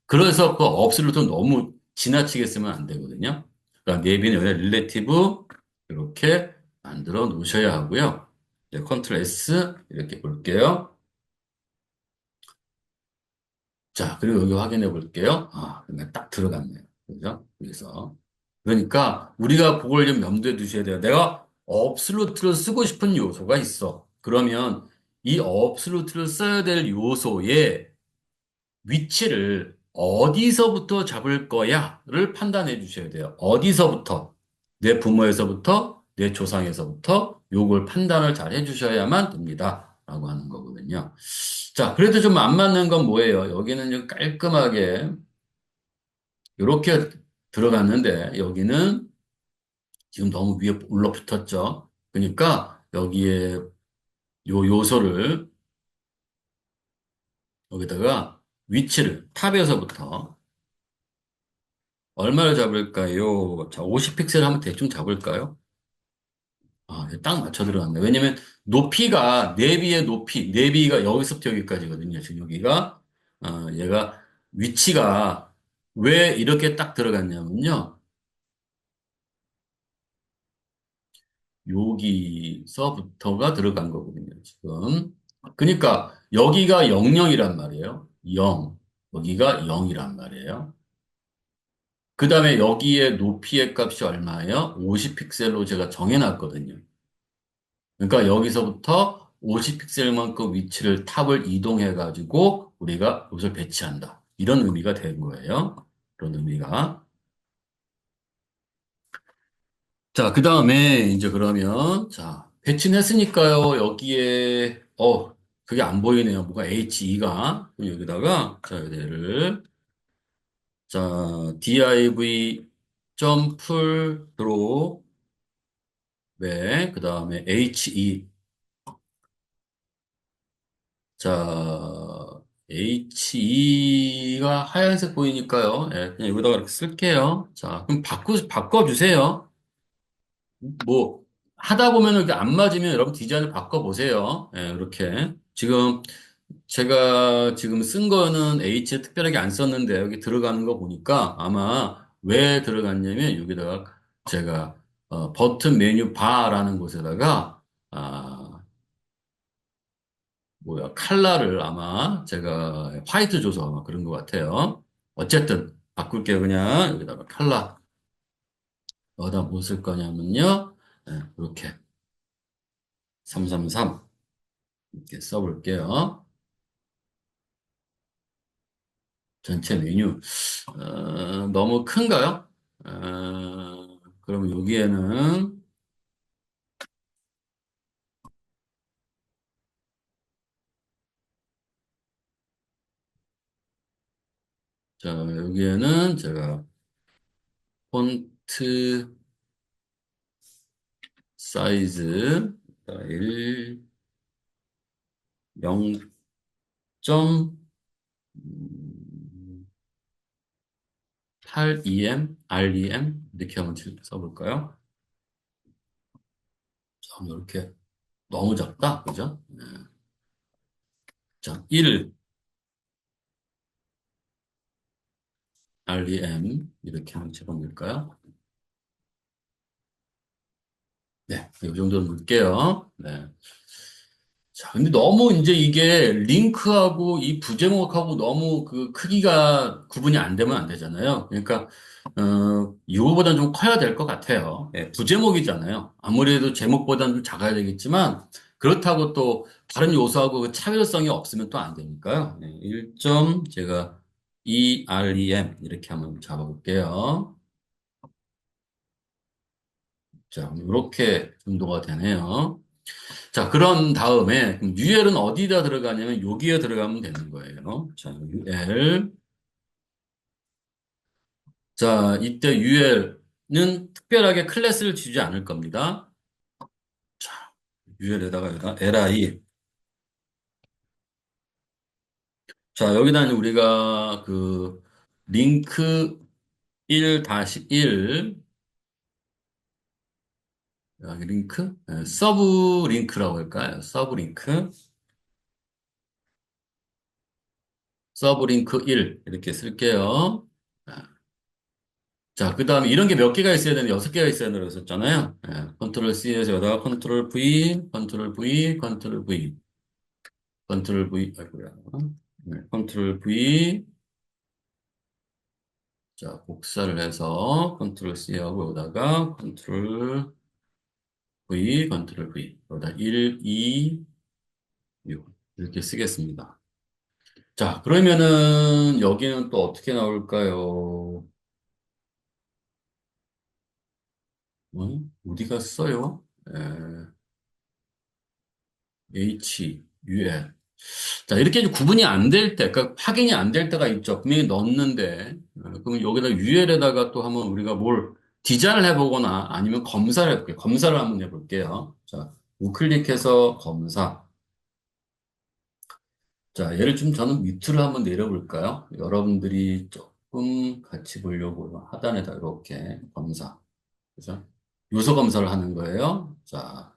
그래서 그 업스루트는 너무 지나치게 쓰면 안 되거든요. 그러니까 내비는 여기 릴레티브 이렇게 만들어 놓으셔야 하고요. 네, 컨트롤 S 이렇게 볼게요. 자, 그리고 여기 확인해 볼게요. 그러니까 딱 들어갔네요. 그죠? 그래서. 그러니까 우리가 그걸 좀 염두에 두셔야 돼요. 내가 업슬루트를 쓰고 싶은 요소가 있어. 그러면 이 업슬루트를 써야 될 요소의 위치를 어디서부터 잡을 거야를 판단해 주셔야 돼요. 어디서부터? 내 부모에서부터, 내 조상에서부터 요걸 판단을 잘 해주셔야만 됩니다. 라고 하는 거거든요. 자, 그래도 좀 안 맞는 건 뭐예요? 여기는 좀 깔끔하게 이렇게 들어갔는데 여기는 지금 너무 위에 올라붙었죠. 그러니까 여기에 요 요소를 여기다가 위치를 탑에서부터 얼마를 잡을까요? 자, 50픽셀 한번 대충 잡을까요? 딱 맞춰 들어갔네. 왜냐면 높이가 내비의 높이, 내비가 여기서부터 여기까지거든요. 지금 여기가 얘가 위치가 왜 이렇게 딱 들어갔냐면요. 여기서부터가 들어간 거거든요. 지금. 그러니까 여기가 00이란 말이에요. 0. 여기가 0이란 말이에요. 그 다음에 여기에 높이의 값이 얼마예요? 50픽셀로 제가 정해놨거든요. 그러니까 여기서부터 50픽셀만큼 위치를 탑을 이동해가지고 우리가 여기서 배치한다. 이런 의미가 된 거예요. 그런 의미가. 자, 그 다음에 이제 그러면 자, 배치는 했으니까요. 여기에 그게 안 보이네요. 뭐가 HE가 여기다가 자, 얘를 자, div 점풀 드로 그 다음에 HE 자, HE가 하얀색 보이니까요. 예, 그냥 여기다가 이렇게 쓸게요. 자, 그럼 바꿔주세요. 뭐, 하다 보면 이렇게 안 맞으면 여러분 디자인을 바꿔보세요. 예, 이렇게. 지금 제가 지금 쓴 거는 H 특별하게 안 썼는데 여기 들어가는 거 보니까 아마 왜 들어갔냐면 여기다가 제가 버튼 메뉴 바라는 곳에다가 뭐야, 칼라를 아마 제가 화이트 줘서 아마 그런 것 같아요. 어쨌든 바꿀게요. 그냥 여기다가 칼라 어디다 뭐 쓸 거냐면요. 네, 이렇게 333 이렇게 써볼게요. 전체 메뉴 너무 큰가요? 그럼 여기에는 자 여기에는 제가 폰트 사이즈 1 0.82M, REM 이렇게 한번 써볼까요? 자, 이렇게 너무 작다, 그죠? 네. 자, 1 REM 이렇게 한번 집어넣을까요? 네, 이 정도는 넣을게요. 네. 자, 근데 너무 이제 이게 링크하고 이 부제목하고 너무 그 크기가 구분이 안 되면 안 되잖아요. 그러니까, 이거보다는 좀 커야 될 것 같아요. 예, 부제목이잖아요. 아무래도 제목보다는 좀 작아야 되겠지만, 그렇다고 또 다른 요소하고 그 차별성이 없으면 또 안 되니까요. 네, 1점 제가 EREM 이렇게 한번 잡아볼게요. 자, 이렇게 정도가 되네요. 자, 그런 다음에 그럼 UL은 어디다 들어가냐면 여기에 들어가면 되는 거예요. 자, UL. 자, 이때 UL은 특별하게 클래스를 주지 않을 겁니다. 자, UL에다가 여기다 li. 자, 여기다 우리가 그 링크 1-1 여기 링크 서브 링크라고 할까요? 서브 링크 1 이렇게 쓸게요. 자, 그 다음에 이런 게 몇 개가 있어야 되는, 6개가 있어야 된다고 했었잖아요. 예, 컨트롤 C에서 여다가 컨트롤 V, 컨트롤 V, 컨트롤 V, 컨트롤 V, 아이고야. 네, 컨트롤 V. 자, 복사를 해서 컨트롤 C하고 여다가 컨트롤 V, 컨트롤 V. 여기다 1, 2, 6. 이렇게 쓰겠습니다. 자, 그러면은 여기는 또 어떻게 나올까요? 어디 갔어요? H, UL. 자, 이렇게 이제 구분이 안 될 때, 그러니까 확인이 안 될 때가 있죠. 분명히 넣었는데, 그럼 여기다 UL에다가 또 한번 우리가 뭘 디자인을 해보거나 아니면 검사를 해볼게요. 검사를 한번 해볼게요. 자, 우클릭해서 검사. 자, 얘를 좀 저는 밑으로 한번 내려볼까요? 여러분들이 조금 같이 보려고 하단에다 이렇게 검사. 그죠? 요소 검사를 하는 거예요. 자,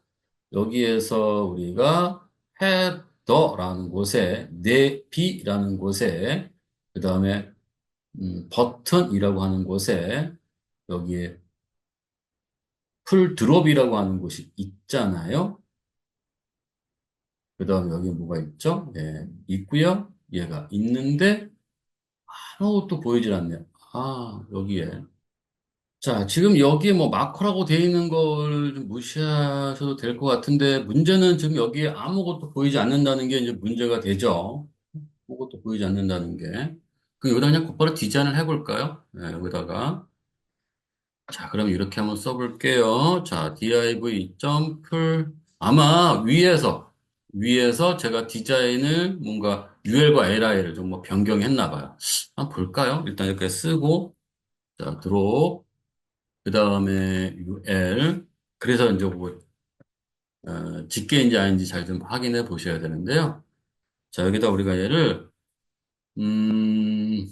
여기에서 우리가 헤더라는 곳에 내비라는 곳에 그 다음에 버튼이라고 하는 곳에 여기에 풀 드롭이라고 하는 곳이 있잖아요. 그 다음에 여기 뭐가 있죠? 예, 있고요. 얘가 있는데 아무것도 보이질 않네요. 아, 여기에. 자, 지금 여기에 뭐 마커라고 되어 있는 걸 좀 무시하셔도 될 것 같은데 문제는 지금 여기에 아무것도 보이지 않는다는 게 이제 문제가 되죠. 아무것도 보이지 않는다는 게. 그럼 여기다 그냥 곧바로 디자인을 해볼까요? 네, 여기다가. 자, 그럼 이렇게 한번 써볼게요. 자, div.풀. 아마 위에서 제가 디자인을 뭔가 UL과 LI를 좀 뭐 변경했나 봐요. 한번 볼까요? 일단 이렇게 쓰고, 자, 드롭, 그 다음에 UL. 그래서 이제 뭐, 직계인지 아닌지 잘 좀 확인해 보셔야 되는데요. 자, 여기다 우리가 얘를, 음,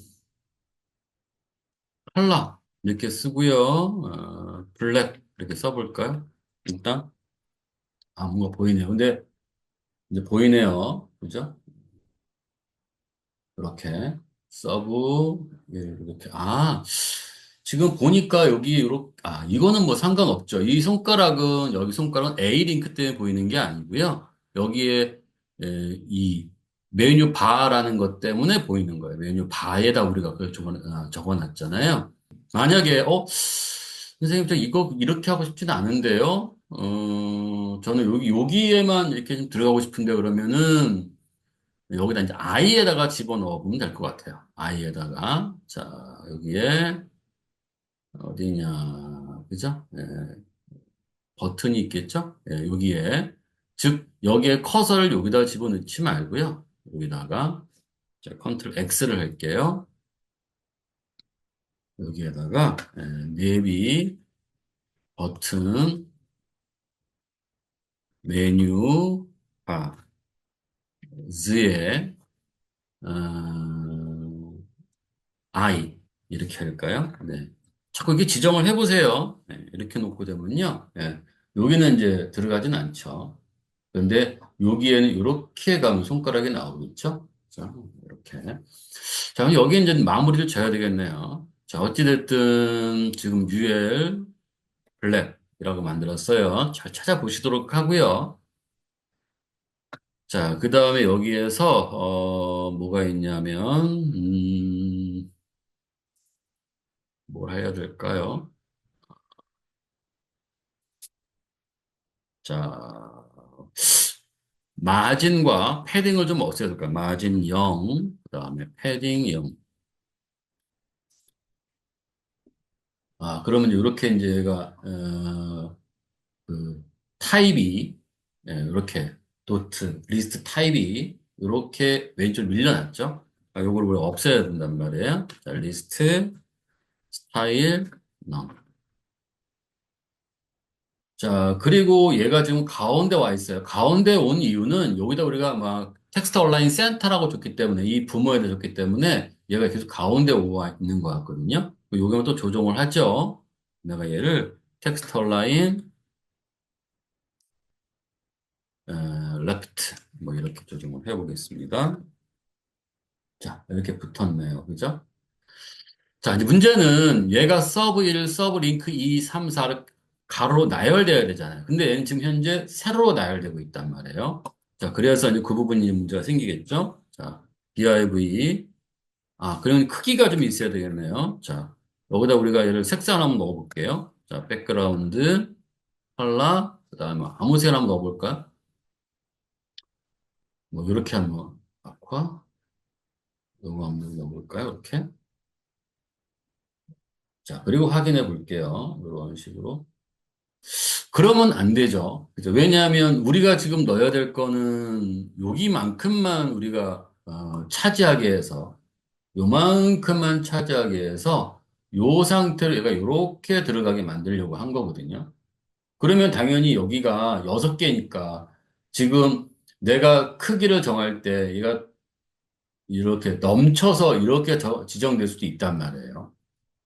컬러 이렇게 쓰고요. 블랙 이렇게 써볼까요? 일단 뭔가 보이네요. 근데 이제 보이네요. 그죠? 이렇게 서브 예, 이렇게 지금 보니까 여기 이렇게 이거는 뭐 상관없죠. 이 손가락은 여기 손가락은 A 링크 때문에 보이는 게 아니고요. 여기에 이 메뉴 바라는 것 때문에 보이는 거예요. 메뉴 바에다 우리가 그걸 적어놨잖아요. 만약에, 선생님, 저 이거 이렇게 하고 싶지는 않은데요? 저는 여기에만 이렇게 좀 들어가고 싶은데 그러면은 여기다 이제 i에다가 집어넣어 보면 될 것 같아요. i에다가. 자, 여기에 어디냐. 그죠? 예, 버튼이 있겠죠? 예, 여기에. 즉, 여기에 커서를 여기다 집어넣지 말고요. 여기다가, 자, 컨트롤 X를 할게요. 여기에다가, 내비, 버튼, 메뉴, z에, I. 이렇게 할까요? 네. 자꾸 이렇게 지정을 해보세요. 네, 이렇게 놓고 되면요. 예, 여기는 이제 들어가진 않죠. 그런데 여기에는 이렇게 가면 손가락이 나오겠죠? 자, 이렇게. 자, 그럼 여기 이제 마무리를 져야 되겠네요. 자, 어찌됐든 지금 UL 블랙이라고 만들었어요. 잘 찾아보시도록 하고요. 자, 그 다음에 여기에서, 뭐가 있냐면, 뭘 해야 될까요? 자, 마진과 패딩을 좀 없애야 될까요? 마진 0, 그 다음에 패딩 0. 그러면 이렇게 이제 얘가, 그, 타입이, 이렇게, 도트, 리스트 타입이, 이렇게 왼쪽 밀려났죠? 요걸 우리가 없애야 된단 말이에요. 자, 리스트, 스타일, 넌. 자, 그리고 얘가 지금 가운데 와 있어요. 가운데 온 이유는 여기다 우리가 막 텍스트 얼라인 센터라고 줬기 때문에 이 부모에다 줬기 때문에 얘가 계속 가운데 와 있는 것 같거든요. 여기만 또 조정을 하죠. 내가 얘를 텍스트 얼라인 레프트 뭐 이렇게 조정을 해보겠습니다. 자, 이렇게 붙었네요. 그죠? 자, 이제 문제는 얘가 서브 1, 서브 링크 2, 3, 4를 가로로 나열돼야 되잖아요. 근데 얘는 지금 현재 세로로 나열되고 있단 말이에요. 자, 그래서 이제 그 부분이 문제가 생기겠죠. 자, div. 그러면 크기가 좀 있어야 되겠네요. 자, 여기다 우리가 얘를 색상 한번 넣어볼게요. 자, 백그라운드, 컬러, 그 다음에 아무 색을 한번 넣어볼까? 뭐, 이렇게 한번, 아쿠아, 이거 한번 넣어볼까요? 이렇게. 자, 그리고 확인해 볼게요. 이런 식으로. 그러면 안 되죠. 그죠? 왜냐하면 우리가 지금 넣어야 될 거는 여기만큼만 우리가 차지하게 해서 요만큼만 차지하게 해서 요 상태로 얘가 이렇게 들어가게 만들려고 한 거거든요. 그러면 당연히 여기가 6개니까 지금 내가 크기를 정할 때 얘가 이렇게 넘쳐서 이렇게 지정될 수도 있단 말이에요.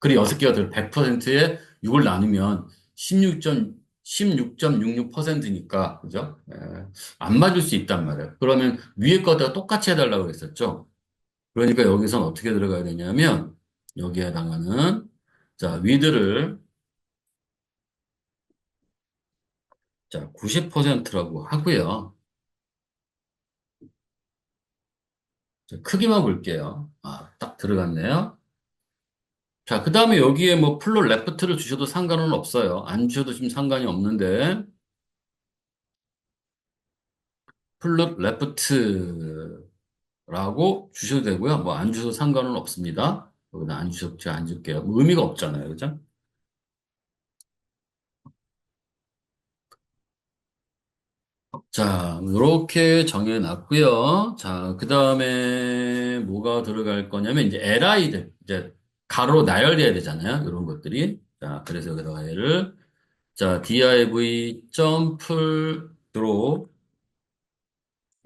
그리고 6개가 들 100%에 6을 나누면 16.66%니까, 그죠? 안 맞을 수 있단 말이에요. 그러면 위에 거다 똑같이 해달라고 그랬었죠. 그러니까 여기선 어떻게 들어가야 되냐면, 여기에 해당하는, 자, 위드를, 자, 90%라고 하고요. 자, 크기만 볼게요. 딱 들어갔네요. 자, 그 다음에 여기에 뭐 풀로 레프트를 주셔도 상관은 없어요. 안 주셔도 지금 상관이 없는데, 풀로 레프트라고 주셔도 되고요. 뭐 안 주셔도 상관은 없습니다. 여기다 안 주셔도 제가 안 줄게요. 뭐 의미가 없잖아요. 그죠? 자, 이렇게 정해놨고요. 자, 그 다음에 뭐가 들어갈 거냐면 이제 li들, 이제 가로 나열돼야 되잖아요. 이런 것들이. 자, 그래서 여기다가 얘를 자, div 점풀 드로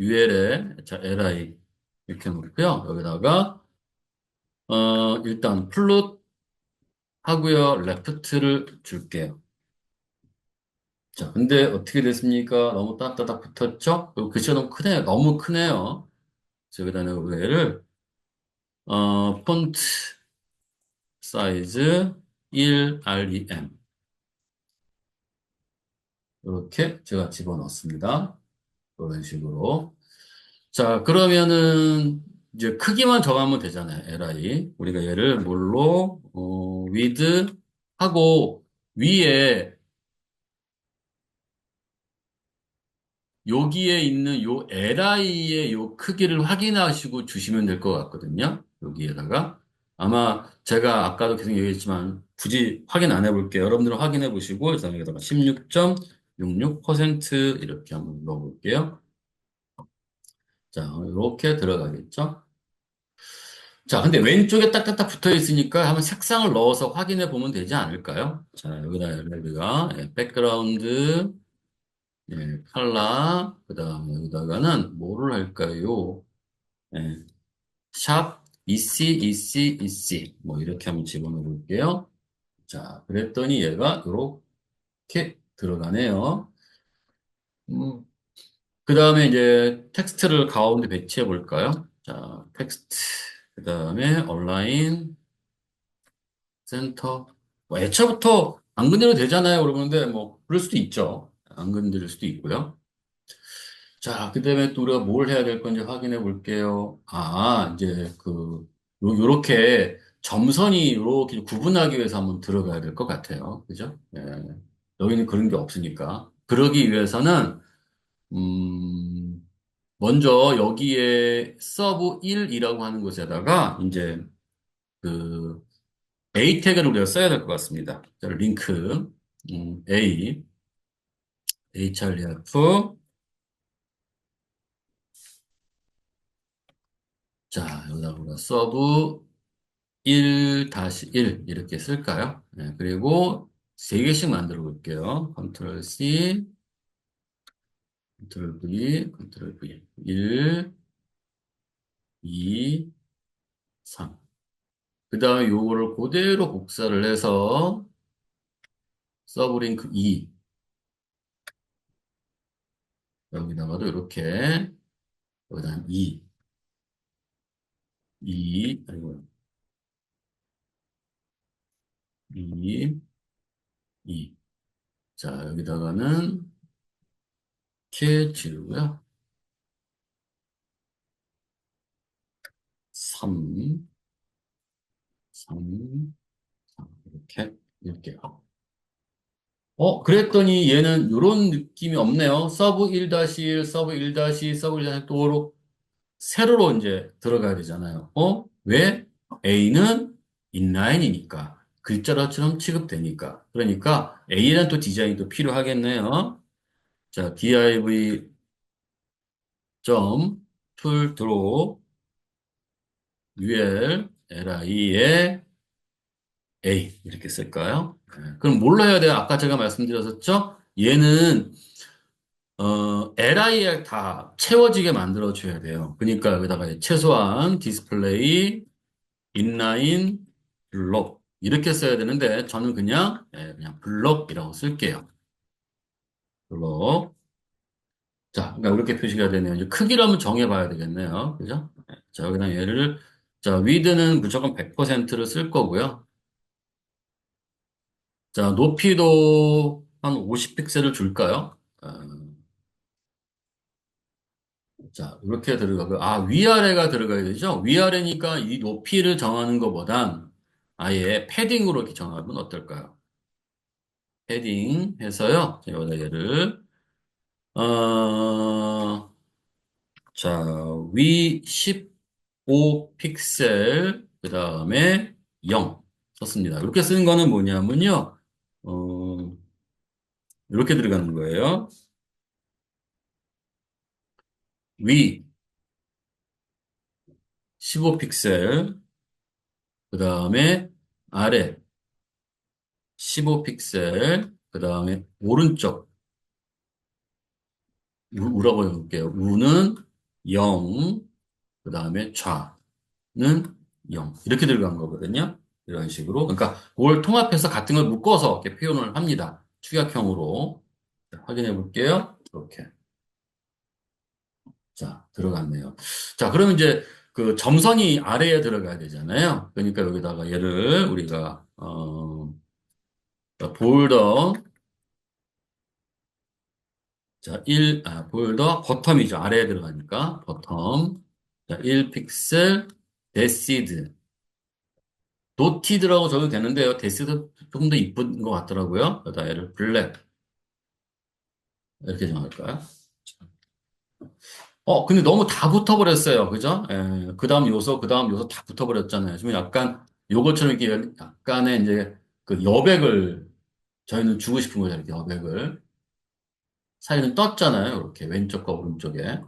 ul에 자, li 이렇게 놓고요. 여기다가 일단 플롯 하고요. 레프트를 줄게요. 자, 근데 어떻게 됐습니까? 너무 따따닥 붙었죠? 그리고 글씨가 너무 크네요. 너무 크네요. 자, 여기다 내가 얘를 폰트 사이즈 1REM 이렇게 제가 집어넣습니다. 이런 식으로. 자, 그러면은 이제 크기만 정하면 되잖아요. li. 우리가 얘를 뭘로 with 하고 위에 여기에 있는 요 li의 요 크기를 확인하시고 주시면 될 것 같거든요. 여기에다가 아마 제가 아까도 계속 얘기했지만 굳이 확인 안 해볼게요. 여러분들은 확인해 보시고 그다음에 여기다가 16.66% 이렇게 한번 넣어볼게요. 자, 이렇게 들어가겠죠? 자, 근데 왼쪽에 딱딱딱 붙어 있으니까 한번 색상을 넣어서 확인해 보면 되지 않을까요? 자, 여기다 우리가 백그라운드, 컬러, 그 다음에 여기다가는 뭐를 할까요? 예, 샵, EC, 뭐 이렇게 한번 집어넣어 볼게요. 자, 그랬더니 얘가 이렇게 들어가네요. 음, 그 다음에 이제 텍스트를 가운데 배치해 볼까요? 자, 텍스트, 그 다음에 온라인, 센터. 뭐 애초부터 안 건드려도 되잖아요. 그러는데 뭐 그럴 수도 있죠. 안 건드릴 수도 있고요. 자, 그다음에 또 우리가 뭘 해야 될 건지 확인해 볼게요. 아, 이제 요렇게 점선이 이렇게 구분하기 위해서 한번 들어가야 될 것 같아요. 그죠? 예. 여기는 그런 게 없으니까. 그러기 위해서는 먼저 여기에 서브 1이라고 하는 곳에다가 이제 그 A 태그를 우리가 써야 될 것 같습니다. 자, 링크, A, href, 자, 여기다 우리가 서브 1-1 이렇게 쓸까요? 네, 그리고 세 개씩 만들어 볼게요. 컨트롤 C, 컨트롤 V, 컨트롤 V. 1, 2, 3. 그 다음에 요거를 그대로 복사를 해서 서브 링크 2. 여기다가도 이렇게, 여기다 2, 2, 아이고, 2, 2. 자, 여기다가는 이렇게 지우고요. 3, 3, 3 이렇게 읽게요. 그랬더니 얘는 이런 느낌이 없네요. 서브 1-1, 서브 1-2, 서브 1-2 또 세로로 이제 들어가야 되잖아요. 왜? A는 인라인이니까. 글자로처럼 취급되니까. 그러니까 A는 또 디자인이 또 필요하겠네요. 자, div 점 tool draw ul li에 A 이렇게 쓸까요? 네. 그럼 뭘로 해야 돼요? 아까 제가 말씀드렸었죠? 얘는 li에 다 채워지게 만들어 줘야 돼요. 그러니까 여기다가 최소한 디스플레이 인라인 블록 이렇게 써야 되는데 저는 그냥 블록이라고 쓸게요. 블록. 자, 그러니까 이렇게 표시가 되네요. 이제 크기를 한번 정해봐야 되겠네요. 그죠? 네. 자, 여기다 얘를 자, 위드는 무조건 100%를 쓸 거고요. 자, 높이도 한 50픽셀을 줄까요? 자, 이렇게 들어가고, 위아래가 들어가야 되죠? 위아래니까 이 높이를 정하는 것보단 아예 패딩으로 이렇게 정하면 어떨까요? 패딩 해서요. 자, 여기다 얘를, 어, 자, 위 15픽셀, 그 다음에 0 썼습니다. 이렇게 쓰는 거는 뭐냐면요. 어, 이렇게 들어가는 거예요. 위 15픽셀, 그 다음에 아래 15픽셀, 그 다음에 오른쪽 우라고 해볼게요. 우는 0, 그 다음에 좌는 0. 이렇게 들어간 거거든요. 이런 식으로. 그러니까 그걸 통합해서 같은 걸 묶어서 이렇게 표현을 합니다. 축약형으로. 자, 확인해 볼게요. 이렇게. 자, 들어갔네요. 자, 그러면 이제 그 점선이 아래에 들어가야 되잖아요. 그러니까 여기다가 얘를 우리가, 볼더 자, 볼더, 버텀이죠. 아래에 들어가니까, 버텀. 자, 1픽셀, 데시드. 노티드라고 적어도 되는데요. 데시드 좀 더 이쁜 것 같더라고요. 그러다 얘를 블랙. 이렇게 정할까요? 근데 너무 다 붙어버렸어요. 그죠? 예, 그 다음 요소, 그 다음 요소 다 붙어버렸잖아요. 지금 약간 요것처럼 이렇게 약간의 이제 그 여백을 저희는 주고 싶은 거죠. 이렇게 여백을. 사이는 떴잖아요. 이렇게 왼쪽과 오른쪽에.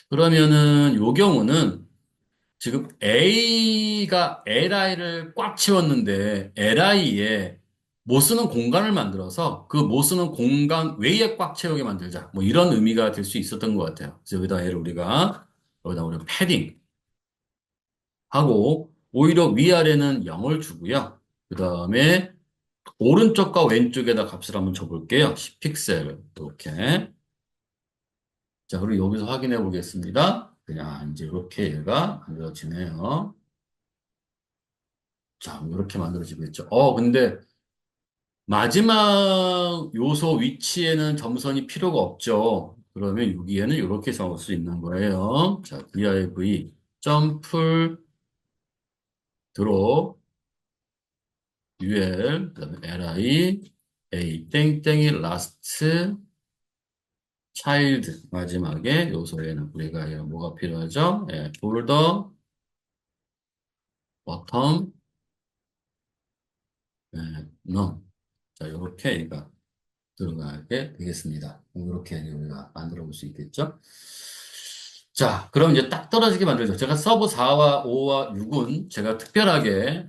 그러면은 요 경우는 지금 A가 LI를 꽉 채웠는데 LI에 못 쓰는 공간을 만들어서 그 못 쓰는 공간 외에 꽉 채우게 만들자. 뭐 이런 의미가 될 수 있었던 것 같아요. 그래서 여기다 얘를 여기다 우리가 패딩 하고 오히려 위아래는 0을 주고요. 그 다음에 오른쪽과 왼쪽에다 값을 한번 줘볼게요. 10픽셀 이렇게. 자, 그리고 여기서 확인해 보겠습니다. 그냥 이제 이렇게 얘가 만들어지네요. 자, 이렇게 만들어지겠죠. 근데 마지막 요소 위치에는 점선이 필요가 없죠. 그러면 여기에는 이렇게 적을 수 있는 거예요. 자, div 점프 드로 ul 그다음에 li a 땡땡이 last child 마지막에 요소에는 우리가 뭐가 필요하죠? 예, 볼더 bottom 예, none 자, 이렇게 얘가 들어가게 되겠습니다. 이렇게 우리가 만들어 볼 수 있겠죠? 자, 그럼 이제 딱 떨어지게 만들죠. 제가 서브 4와 5와 6은 제가 특별하게,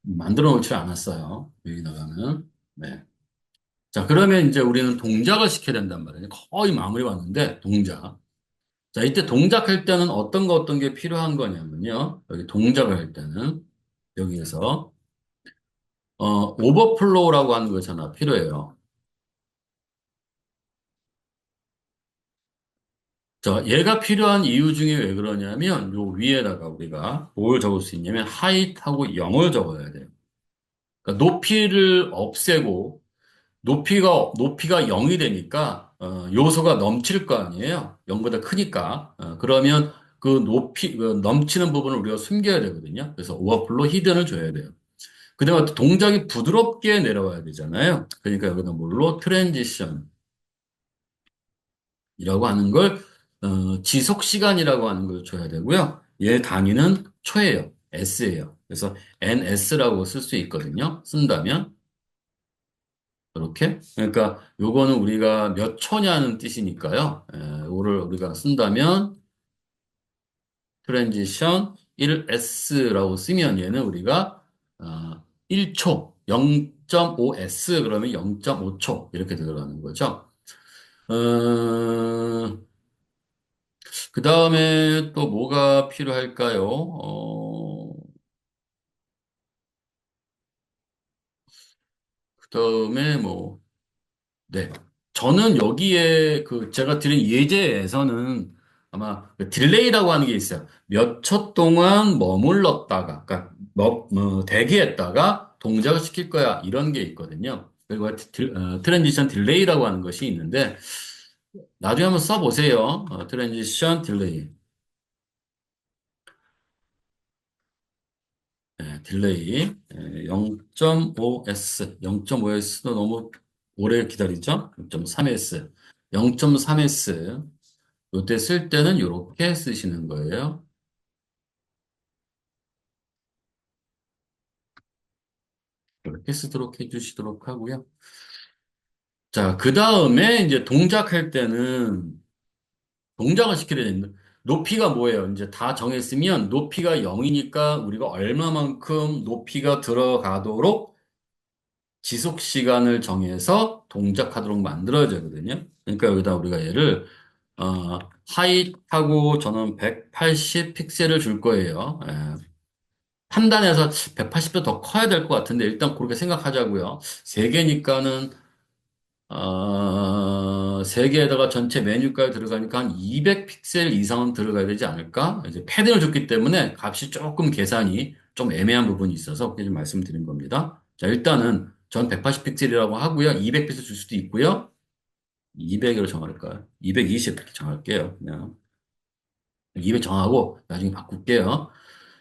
만들어 놓지 않았어요. 여기다가는. 네. 자, 그러면 이제 우리는 동작을 시켜야 된단 말이에요. 거의 마무리 왔는데, 동작. 자, 이때 동작할 때는 어떤 게 필요한 거냐면요. 여기 동작을 할 때는, 여기에서, 오버플로우라고 하는 것이 하나 필요해요. 자, 얘가 필요한 이유 중에 왜 그러냐면, 요 위에다가 우리가 뭘 적을 수 있냐면, 하이트하고 0을 적어야 돼요. 그러니까 높이를 없애고, 높이가 0이 되니까, 요소가 넘칠 거 아니에요? 0보다 크니까. 그러면 그 넘치는 부분을 우리가 숨겨야 되거든요. 그래서 오버플로 히든을 줘야 돼요. 그 다음에 동작이 부드럽게 내려와야 되잖아요. 그러니까 여기다 뭘로? 트랜지션. 이라고 하는 걸 지속 시간이라고 하는 걸 줘야 되고요. 얘 단위는 초예요. S예요. 그래서 NS라고 쓸 수 있거든요. 쓴다면 이렇게 그러니까 요거는 우리가 몇 초냐는 뜻이니까요. 요거를 우리가 쓴다면 트랜지션 1S라고 쓰면 얘는 우리가 1초 0.5S 그러면 0.5초 이렇게 들어가는 거죠. 어, 그 다음에 또 뭐가 필요할까요? 그 다음에 뭐, 네. 저는 여기에 그 제가 드린 예제에서는 아마 그 딜레이라고 하는 게 있어요. 몇 초 동안 머물렀다가, 그러니까 대기했다가 동작을 시킬 거야. 이런 게 있거든요. 그리고 트랜지션 딜레이라고 하는 것이 있는데 나중에 한번 써보세요. 트랜지션 딜레이. 딜레이 0.5S, 0.5S도 너무 오래 기다리죠? 0.3S, 0.3S. 요때 쓸 때는 이렇게 쓰시는 거예요. 이렇게 쓰도록 해주시도록 하고요. 자, 그 다음에 이제 동작할 때는 동작을 시켜야 되는데 높이가 뭐예요? 이제 다 정했으면 높이가 0이니까 우리가 얼마만큼 높이가 들어가도록 지속 시간을 정해서 동작하도록 만들어야 되거든요. 그러니까 여기다 우리가 얘를 하이트하고 저는 180 픽셀을 줄 거예요. 판단해서 180도 더 커야 될 것 같은데 일단 그렇게 생각하자고요. 3개니까는 3개에다가 전체 메뉴까지 들어가니까 한 200 픽셀 이상은 들어가야 되지 않을까? 이제 패딩을 줬기 때문에 값이 조금 계산이 좀 애매한 부분이 있어서 그렇게 좀 말씀드린 겁니다. 자, 일단은 전 180 픽셀이라고 하고요. 200 픽셀 줄 수도 있고요. 200으로 정할까요? 220 이렇게 정할게요. 그냥 200 정하고 나중에 바꿀게요.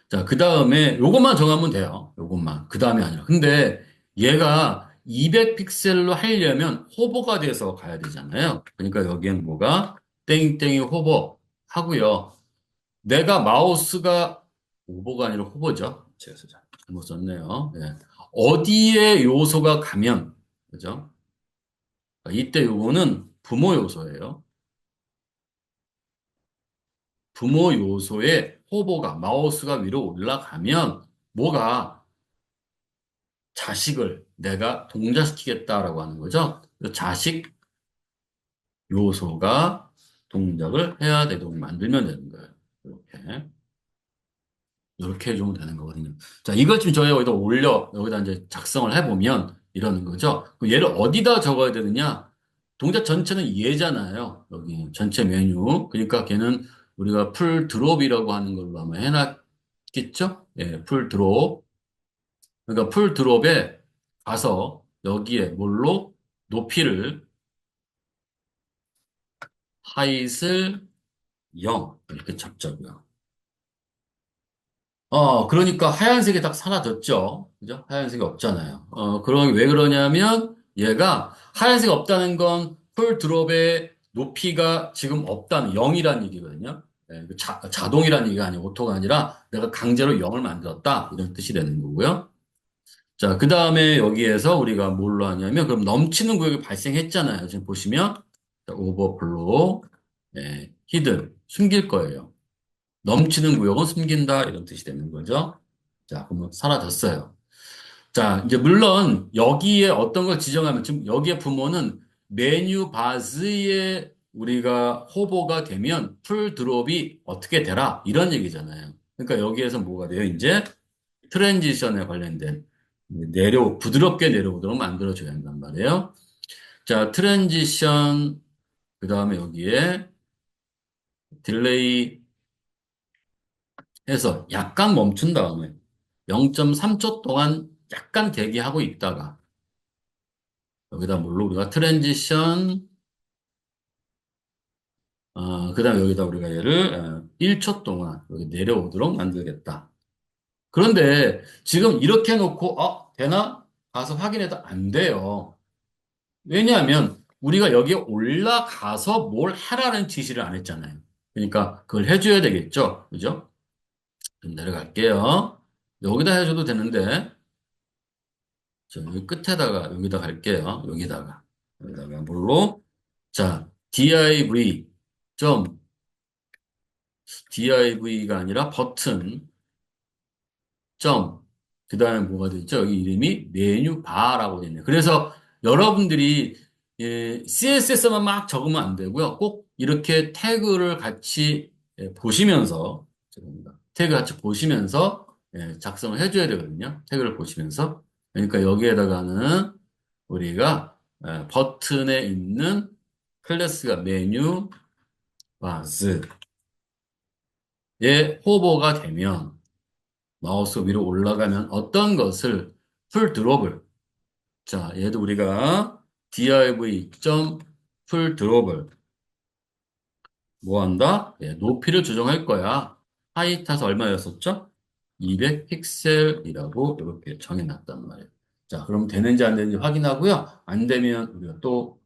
자, 그 다음에 요것만 정하면 돼요. 요것만. 그 다음에 아니라. 근데 얘가 200 픽셀로 하려면 호버가 돼서 가야 되잖아요. 그러니까 여기엔 뭐가 땡땡이 호버 하고요. 내가 마우스가 오버가 아니라 호버죠. 제가 잘못 썼네요. 예. 어디에 요소가 가면, 그죠? 이때 요거는 부모 요소예요. 부모 요소의 호버가 마우스가 위로 올라가면 뭐가 자식을 내가 동작시키겠다라고 하는 거죠. 그 자식 요소가 동작을 해야 되도록 만들면 되는 거예요. 이렇게. 이렇게 해주면 되는 거거든요. 자, 이걸 지금 저희가 여기다 올려, 여기다 이제 작성을 해보면 이러는 거죠. 그럼 얘를 어디다 적어야 되느냐? 동작 전체는 얘잖아요. 여기 전체 메뉴. 그러니까 걔는 우리가 풀 드롭이라고 하는 걸로 아마 해놨겠죠? 예, 풀 드롭. 그러니까 풀 드롭에 가서 여기에 뭘로 높이를 하이슬 0 이렇게 잡자고요. 그러니까 하얀색이 딱 사라졌죠. 그죠? 하얀색이 없잖아요. 그럼 왜 그러냐면 얘가 하얀색이 없다는 건 풀 드롭의 높이가 지금 없다는 0이라는 얘기거든요. 예, 그 자동이라는 얘기가 아니고 오토가 아니라 내가 강제로 0을 만들었다. 이런 뜻이 되는 거고요. 자, 그 다음에 여기에서 우리가 뭘로 하냐면 그럼 넘치는 구역이 발생했잖아요. 지금 보시면 오버플로우, 히든 숨길 거예요. 넘치는 구역은 숨긴다 이런 뜻이 되는 거죠. 자, 그러면 사라졌어요. 자, 이제 물론 여기에 어떤 걸 지정하면 지금 여기에 부모는 메뉴 바즈에 우리가 호보가 되면 풀 드롭이 어떻게 되라 이런 얘기잖아요. 그러니까 여기에서 뭐가 돼요? 이제 트랜지션에 관련된 부드럽게 내려오도록 만들어줘야 한단 말이에요. 자, 트랜지션 그 다음에 여기에 딜레이 해서 약간 멈춘 다음에 0.3초 동안 약간 대기하고 있다가 여기다 뭘로 우리가 트랜지션 그다음에 여기다 우리가 얘를 1초 동안 여기 내려오도록 만들겠다. 그런데 지금 이렇게 해놓고 되나? 가서 해도 안 돼요. 왜냐하면 우리가 여기에 올라가서 뭘 하라는 지시를 안 했잖아요. 그러니까 그걸 해줘야 되겠죠. 그죠? 좀 내려갈게요. 여기다 해줘도 되는데 자, 여기 끝에다가 여기다 갈게요. 여기다가 뭘로? 자, div가 아니라 버튼 점 그다음에 뭐가 되죠? 여기 이름이 메뉴 바라고 되어 있네요. 그래서 여러분들이 CSS만 막 적으면 안 되고요. 꼭 이렇게 태그를 같이 보시면서 죄송합니다. 태그 같이 보시면서 작성을 해줘야 되거든요. 태그를 보시면서. 그러니까 여기에다가는 우리가 버튼에 있는 클래스가 메뉴 바즈에 호버가 되면 마우스 위로 올라가면 어떤 것을 풀 드롭을 자 얘도 우리가 div.풀 드롭을 뭐 한다? 높이를 조정할 거야. 하이트에서 얼마였었죠? 200 픽셀이라고 이렇게 정해놨단 말이에요. 자, 그럼 되는지 안 되는지 확인하고요. 안 되면 우리가 또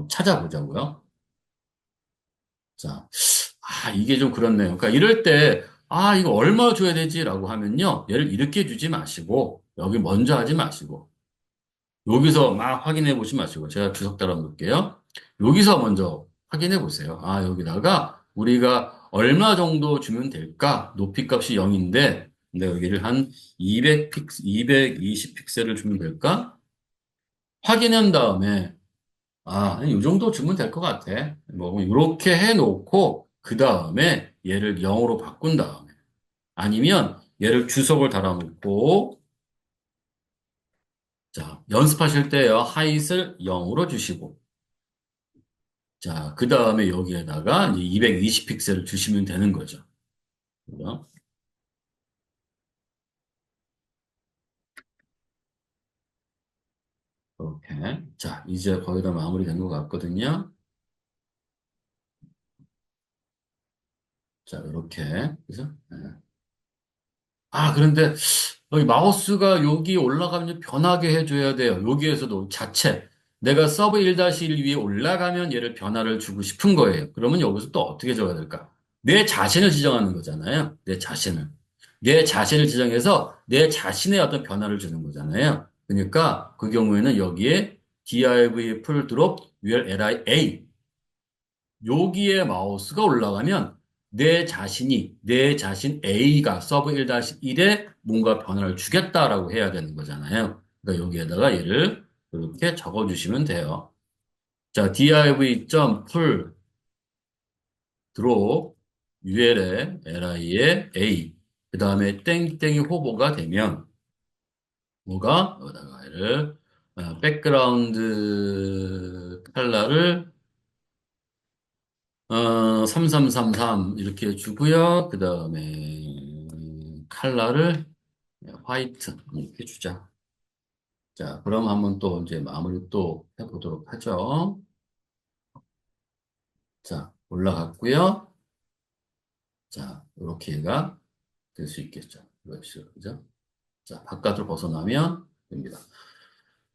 찾아보자고요. 자, 이게 좀 그렇네요. 그러니까 이럴 때, 이거 얼마 줘야 되지라고 하면요. 얘를 이렇게 주지 마시고, 여기 먼저 하지 마시고, 여기서 막 확인해 보지 마시고, 제가 주석 따라 놓을게요. 여기서 먼저 확인해 보세요. 여기다가 우리가 얼마 정도 주면 될까? 높이 값이 0인데, 근데 여기를 한 220 픽셀을 주면 될까? 확인한 다음에, 이 정도 주면 될 것 같아. 뭐, 이렇게 해놓고, 그 다음에 얘를 0으로 바꾼 다음에, 아니면 얘를 주석을 달아놓고, 자, 연습하실 때요, 하이트를 0으로 주시고, 자, 그 다음에 여기에다가 이제 220 픽셀을 주시면 되는 거죠. 그죠? 이렇게. 자, 이제 거의 다 마무리된 것 같거든요. 자, 이렇게. 그죠? 네. 그런데 여기 마우스가 여기 올라가면 변하게 해줘야 돼요. 여기에서도 자체. 내가 서브 1-1 위에 올라가면 얘를 변화를 주고 싶은 거예요. 그러면 여기서 또 어떻게 줘야 될까? 내 자신을 지정하는 거잖아요. 내 자신을. 내 자신을 지정해서 내 자신의 어떤 변화를 주는 거잖아요. 그러니까 그 경우에는 여기에 div 풀 드롭 where li 여기에 마우스가 올라가면 내 자신 A가 서브 1-1에 뭔가 변화를 주겠다라고 해야 되는 거잖아요. 그러니까 여기에다가 얘를 이렇게 적어주시면 돼요. 자, div.pull drop ul에 li에 a 그 다음에 땡땡이 호보가 되면 뭐가 여기다가 얘를 백그라운드 컬러를 3333 이렇게 주고요. 그 다음에 칼라를 화이트 이렇게 주자. 자, 그럼 한번 또 이제 마무리 또 해보도록 하죠. 자, 올라갔고요. 자, 이렇게가 될 수 있겠죠. 그렇죠. 그죠? 자, 바깥으로 벗어나면 됩니다.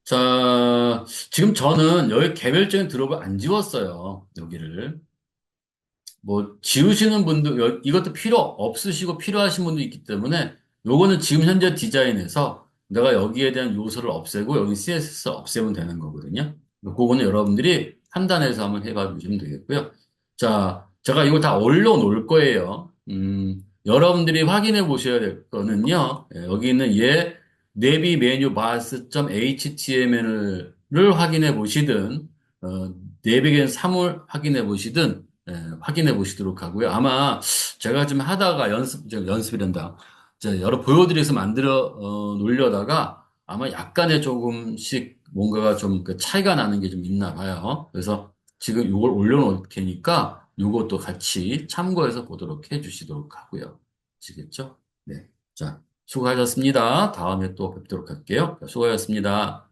자, 지금 저는 여기 개별적인 드롭을 안 지웠어요. 여기를. 뭐 지우시는 분도 이것도 필요 없으시고 필요하신 분도 있기 때문에 요거는 지금 현재 디자인에서 내가 여기에 대한 요소를 없애고 여기 CSS 없애면 되는 거거든요. 그거는 여러분들이 판단해서 한번 해봐 주시면 되겠고요. 자, 제가 이거 다 올려놓을 거예요. 여러분들이 확인해 보셔야 될 거는요. 여기 있는 얘 내비 메뉴 bars.html을 확인해 보시든 내비게이션 3을 확인해 보시든 확인해 보시도록 하고요. 아마 제가 좀 하다가 연습이 된다. 이제 여러 보여드려서 만들어 놓으려다가 아마 약간의 조금씩 뭔가가 좀 그 차이가 나는 게 좀 있나 봐요. 그래서 지금 이걸 올려놓을 테니까 이것도 같이 참고해서 보도록 해 주시도록 하고요. 아시겠죠? 네. 자, 수고하셨습니다. 다음에 또 뵙도록 할게요. 수고하셨습니다.